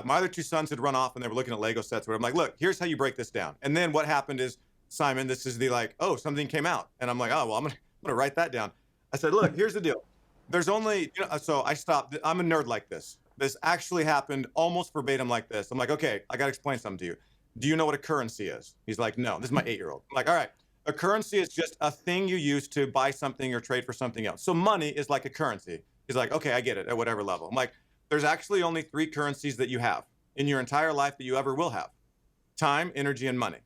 my other 2 sons had run off and they were looking at Lego sets. Where I'm like, look, here's how you break this down. And then what happened is, Simon, this is the like, oh, something came out. And I'm like, oh, well, I'm gonna write that down. I said, look, here's the deal. There's only, so I stopped. I'm a nerd like this. This actually happened almost verbatim like this. I'm like, okay, I got to explain something to you. Do you know what a currency is? He's like, no, this is my 8-year-old. I'm like, all right, a currency is just a thing you use to buy something or trade for something else. So money is like a currency. He's like, okay, I get it at whatever level. I'm like, there's actually only 3 currencies that you have in your entire life that you ever will have: time, energy, and money.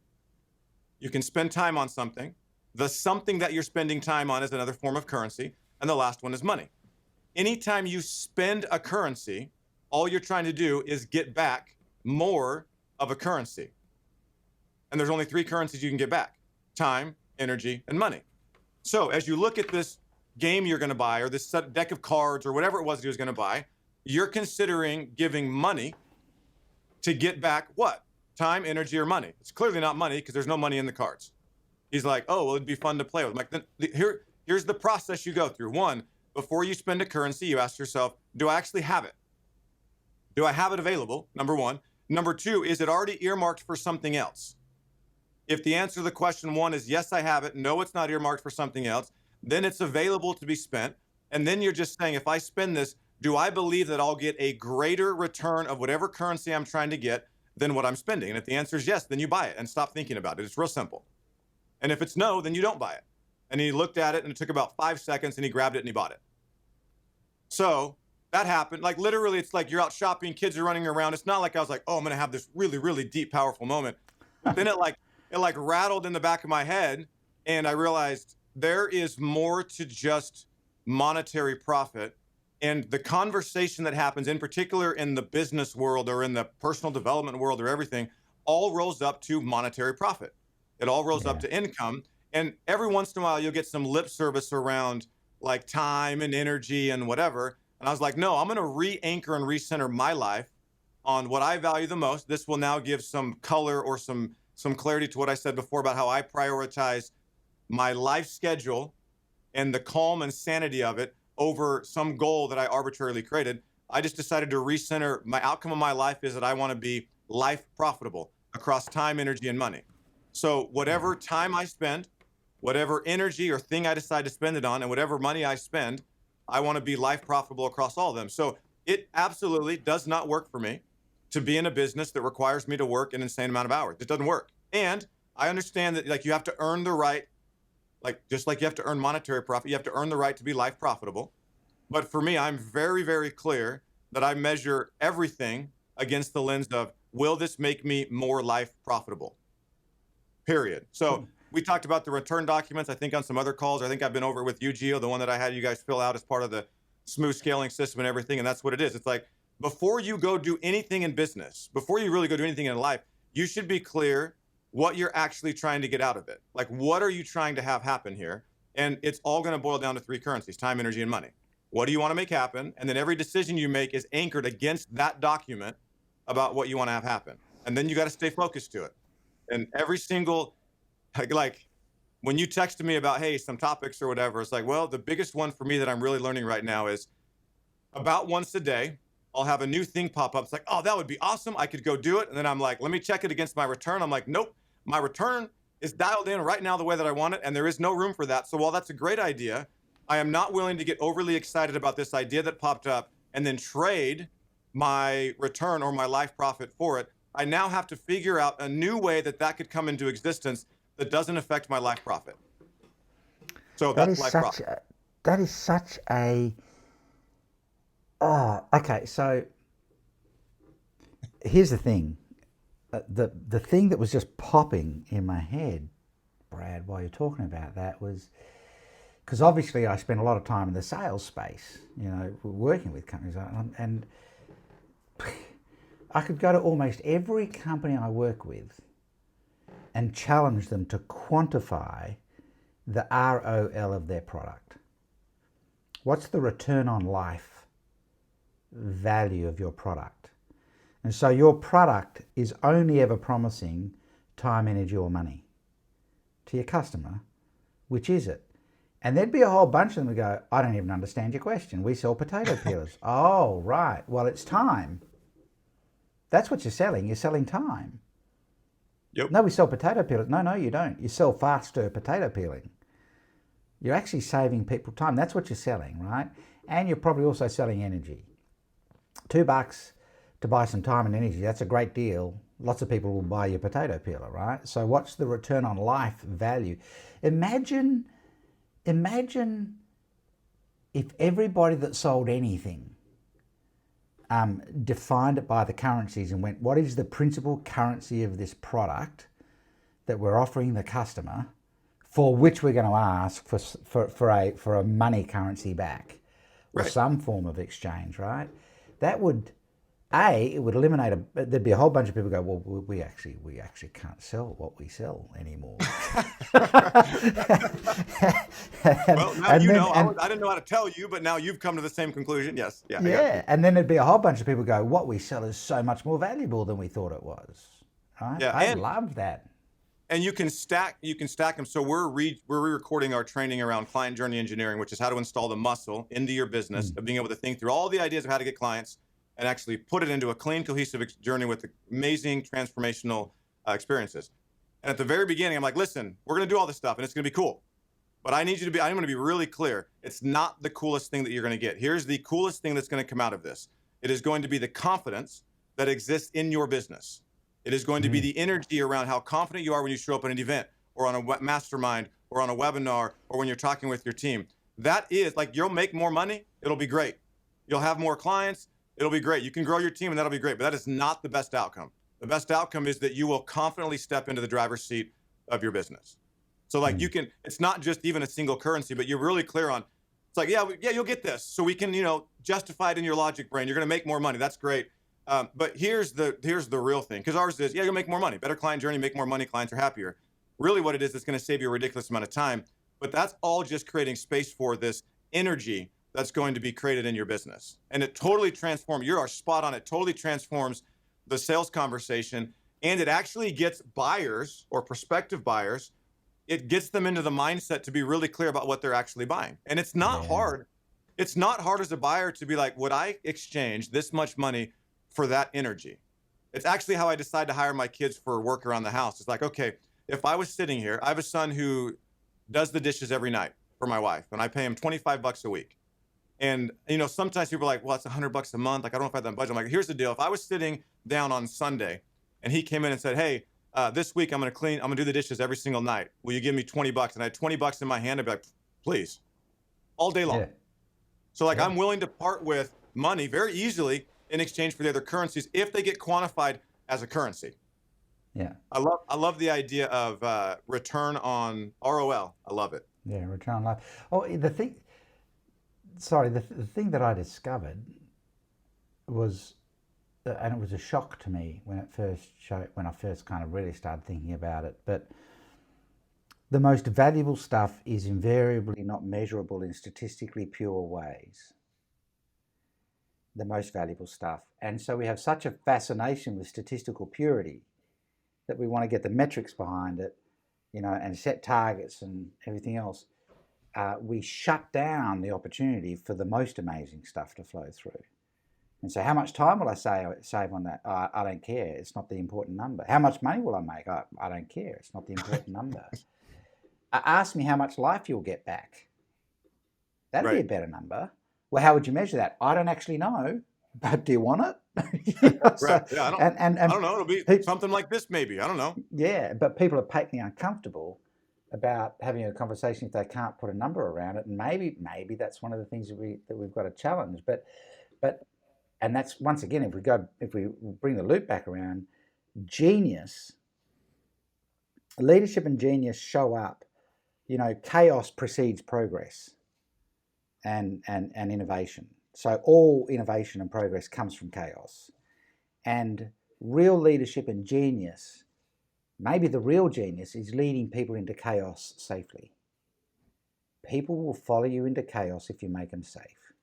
You can spend time on something. The something that you're spending time on is another form of currency. And the last one is money. Anytime you spend a currency, all you're trying to do is get back more of a currency. And there's only 3 currencies you can get back: time, energy, and money. So as you look at this game you're going to buy, or this deck of cards, or whatever it was that he was going to buy, you're considering giving money to get back what? Time, energy, or money. It's clearly not money because there's no money in the cards. He's like, oh, well, it'd be fun to play with. I'm like, here's the process you go through. 1, before you spend a currency, you ask yourself, do I actually have it? Do I have it available? Number 1. Number 2, is it already earmarked for something else? If the answer to the question 1 is yes, I have it, no, it's not earmarked for something else, then it's available to be spent. And then you're just saying, if I spend this, do I believe that I'll get a greater return of whatever currency I'm trying to get than what I'm spending? And if the answer is yes, then you buy it and stop thinking about it. It's real simple. And if it's no, then you don't buy it. And he looked at it and it took about 5 seconds and he grabbed it and he bought it. So that happened. Like literally, it's like you're out shopping, kids are running around. It's not like I was like, oh, I'm going to have this really, really deep, powerful moment. But then it rattled in the back of my head. And I realized there is more to just monetary profit. And the conversation that happens, in particular in the business world or in the personal development world or everything, all rolls up to monetary profit. It all rolls up to income. And every once in a while, you'll get some lip service around like time and energy and whatever. And I was like, no, I'm going to re-anchor and recenter my life on what I value the most. This will now give some color or some clarity to what I said before about how I prioritize my life schedule and the calm and sanity of it over some goal that I arbitrarily created. I just decided to recenter. My outcome of my life is that I want to be life profitable across time, energy, and money. So whatever time I spend, whatever energy or thing I decide to spend it on, and whatever money I spend, I want to be life profitable across all of them. So it absolutely does not work for me to be in a business that requires me to work an insane amount of hours. It doesn't work. And I understand that like you have to earn the right, like just like you have to earn monetary profit, you have to earn the right to be life profitable. But for me, I'm very, very clear that I measure everything against the lens of, will this make me more life profitable? Period. So we talked about the return documents, I think on some other calls. I think I've been over with you, Gio, the one that I had you guys fill out as part of the smooth scaling system and everything. And that's what it is. It's like, before you go do anything in business, before you really go do anything in life, you should be clear what you're actually trying to get out of it. Like, what are you trying to have happen here? And it's all going to boil down to three currencies: time, energy, and money. What do you want to make happen? And then every decision you make is anchored against that document about what you want to have happen. And then you got to stay focused to it. And every single, like when you texted me about, hey, some topics or whatever, it's like, well, the biggest one for me that I'm really learning right now is about once a day, I'll have a new thing pop up. It's like, oh, that would be awesome. I could go do it. And then I'm like, let me check it against my return. I'm like, nope, my return is dialed in right now the way that I want it. And there is no room for that. So while that's a great idea, I am not willing to get overly excited about this idea that popped up and then trade my return or my life profit for it. I now have to figure out a new way that that could come into existence that doesn't affect my life profit. So that's life profit. That is such a, oh, okay. So here's the thing. The thing that was just popping in my head, Brad, while you're talking about that was, because obviously I spend a lot of time in the sales space, you know, working with companies, and I could go to almost every company I work with and challenge them to quantify the ROL of their product. What's the return on life value of your product? And so your product is only ever promising time, energy, or money to your customer. Which is it? And there'd be a whole bunch of them who go, I don't even understand your question. We sell potato peelers. Oh, right. Well, it's time. That's what you're selling. You're selling time. Yep. No, we sell potato peelers. No, you don't. You sell faster potato peeling. You're actually saving people time. That's what you're selling, right? And you're probably also selling energy. $2 to buy some time and energy. That's a great deal. Lots of people will buy your potato peeler, right? So what's the return on life value? Imagine if everybody that sold anything defined it by the currencies and went, what is the principal currency of this product that we're offering the customer for which we're going to ask for a money currency back or Right. some form of exchange, right? That would, it would eliminate there'd be a whole bunch of people go, well, we actually can't sell what we sell anymore. Well, now you know. I didn't know how to tell you, but now you've come to the same conclusion. Yes. Yeah. Yeah, and then there'd be a whole bunch of people go, what we sell is so much more valuable than we thought it was. Right? Yeah, I and- love that. And you can stack them. So we're re-recording our training around client journey engineering, which is how to install the muscle into your business of being able to think through all the ideas of how to get clients and actually put it into a clean, cohesive journey with amazing transformational experiences. And at the very beginning, I'm like, listen, we're going to do all this stuff and it's going to be cool. But I'm going to be really clear. It's not the coolest thing that you're going to get. Here's the coolest thing that's going to come out of this. It is going to be the confidence that exists in your business. It is going to be the energy around how confident you are when you show up at an event or on a mastermind or on a webinar or when you're talking with your team. That is like, you'll make more money. It'll be great. You'll have more clients. It'll be great. You can grow your team and that'll be great, but that is not the best outcome. The best outcome is that you will confidently step into the driver's seat of your business. So like it's not just even a single currency, but you're really clear on, it's like, yeah, you'll get this. So we can, justify it in your logic brain. You're going to make more money. That's great. But here's the real thing, because ours is, you'll make more money, better client journey, make more money, clients are happier. Really what it is, it's going to save you a ridiculous amount of time, but that's all just creating space for this energy that's going to be created in your business. And it totally transforms, you are spot on, it totally transforms the sales conversation, and it actually gets buyers or prospective buyers, it gets them into the mindset to be really clear about what they're actually buying. And it's not hard. It's not hard as a buyer to be like, would I exchange this much money for that energy? It's actually how I decide to hire my kids for work around the house. It's like, okay, if I was sitting here, I have a son who does the dishes every night for my wife, and I pay him $25 a week. And, sometimes people are like, well, it's $100 a month. Like, I don't know if I have that budget. I'm like, here's the deal. If I was sitting down on Sunday and he came in and said, hey, this week I'm going to do the dishes every single night. Will you give me $20? And I had $20 in my hand. I'd be like, please, all day long. Yeah. So I'm willing to part with money very easily in exchange for the other currencies if they get quantified as a currency. Yeah. I love the idea of return on ROL. I love it. Yeah, return on life. Oh, the thing that I discovered was and it was a shock to me when I first kind of really started thinking about it. But the most valuable stuff is invariably not measurable in statistically pure ways. The most valuable stuff. And so we have such a fascination with statistical purity that we want to get the metrics behind it, and set targets and everything else. We shut down the opportunity for the most amazing stuff to flow through. And so how much time will I save on that? I don't care. It's not the important number. How much money will I make? I don't care. It's not the important number. Ask me how much life you'll get back. That'd be a better number. Well, how would you measure that? I don't actually know, but do you want it? Right. Yeah, I don't know. It'll be something like this, maybe. I don't know. Yeah, but people are patently uncomfortable about having a conversation if they can't put a number around it. And maybe that's one of the things that we've got to challenge. But and that's, once again, if we bring the loop back around, leadership and genius show up. Chaos precedes progress and innovation. So all innovation and progress comes from chaos. And real leadership and genius, maybe the real genius, is leading people into chaos safely. People will follow you into chaos if you make them safe.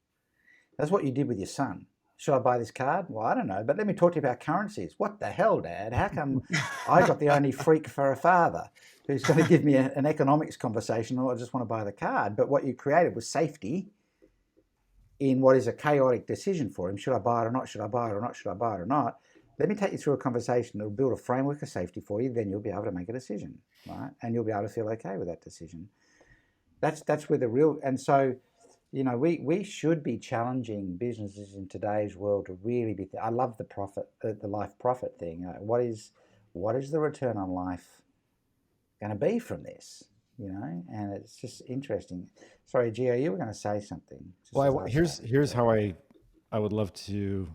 That's what you did with your son. Should I buy this card? Well, I don't know, but let me talk to you about currencies. What the hell, Dad? How come I got the only freak for a father who's going to give me an economics conversation, or I just want to buy the card? But what you created was safety in what is a chaotic decision for him. Should I buy it or not? Should I buy it or not? Should I buy it or not? Let me take you through a conversation that will build a framework of safety for you. Then you'll be able to make a decision, right? And you'll be able to feel okay with that decision. That's where the real, and so, we should be challenging businesses in today's world to really be. I love the life profit thing. What is the return on life going to be from this? And it's just interesting. Sorry, Gio, you were going to say something. Well, here's how I would love to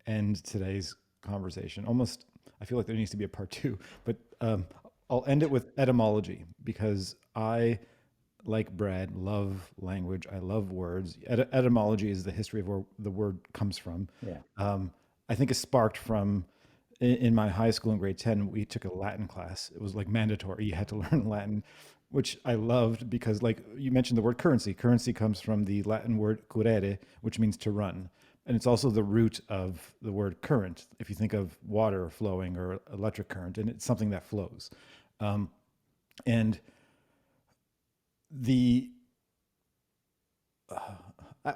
end today's conversation. Almost, I feel like there needs to be a part 2, but I'll end it with etymology, because I, like Brad, love language. I love words. Etymology is the history of where the word comes from. Yeah. I think it sparked from, in my high school in grade 10, we took a Latin class. It was like mandatory. You had to learn Latin, which I loved because, like you mentioned, the word currency. Currency comes from the Latin word currere, which means to run. And it's also the root of the word current, if you think of water flowing or electric current, and it's something that flows. And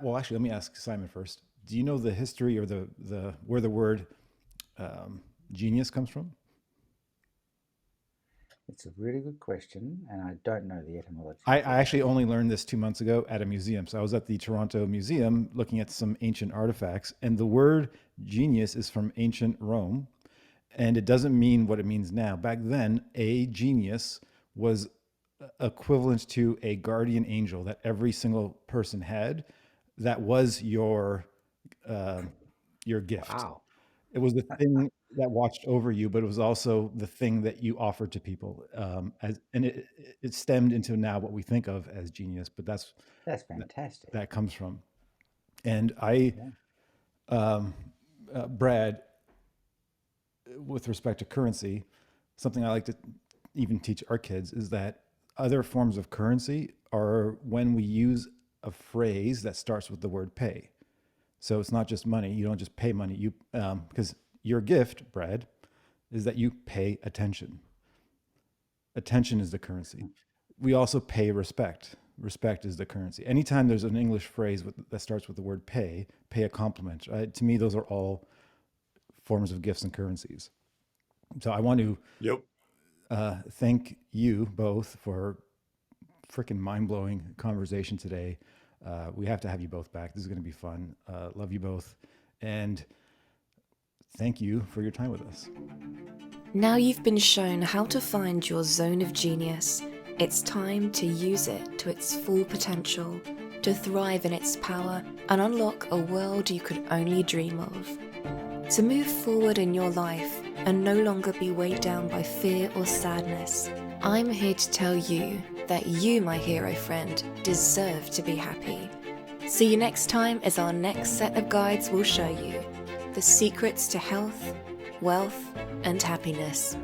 well, actually, let me ask Simon first. Do you know the history or where the word genius comes from? It's a really good question, and I don't know the etymology. I actually only learned this 2 months ago at a museum. So I was at the Toronto Museum looking at some ancient artifacts, and the word genius is from ancient Rome, and it doesn't mean what it means now. Back then, a genius was equivalent to a guardian angel that every single person had. That was your gift. Wow. It was the thing that watched over you, but it was also the thing that you offered to people. And it stemmed into now what we think of as genius, but that's fantastic. That comes from. And Brad, with respect to currency, something I like to even teach our kids is that other forms of currency are when we use a phrase that starts with the word pay. So it's not just money. You don't just pay money. Because your gift, Brad, is that you pay attention. Attention is the currency. We also pay respect. Respect is the currency. Anytime there's an English phrase that starts with the word pay a compliment. Right? To me, those are all forms of gifts and currencies. So I want to thank you both for freaking mind-blowing conversation today. We have to have you both back. This is going to be fun. Love you both. And thank you for your time with us. Now you've been shown how to find your zone of genius. It's time to use it to its full potential, to thrive in its power and unlock a world you could only dream of. To move forward in your life and no longer be weighed down by fear or sadness, I'm here to tell you that you, my hero friend, deserve to be happy. See you next time as our next set of guides will show you. the secrets to health, wealth, and happiness.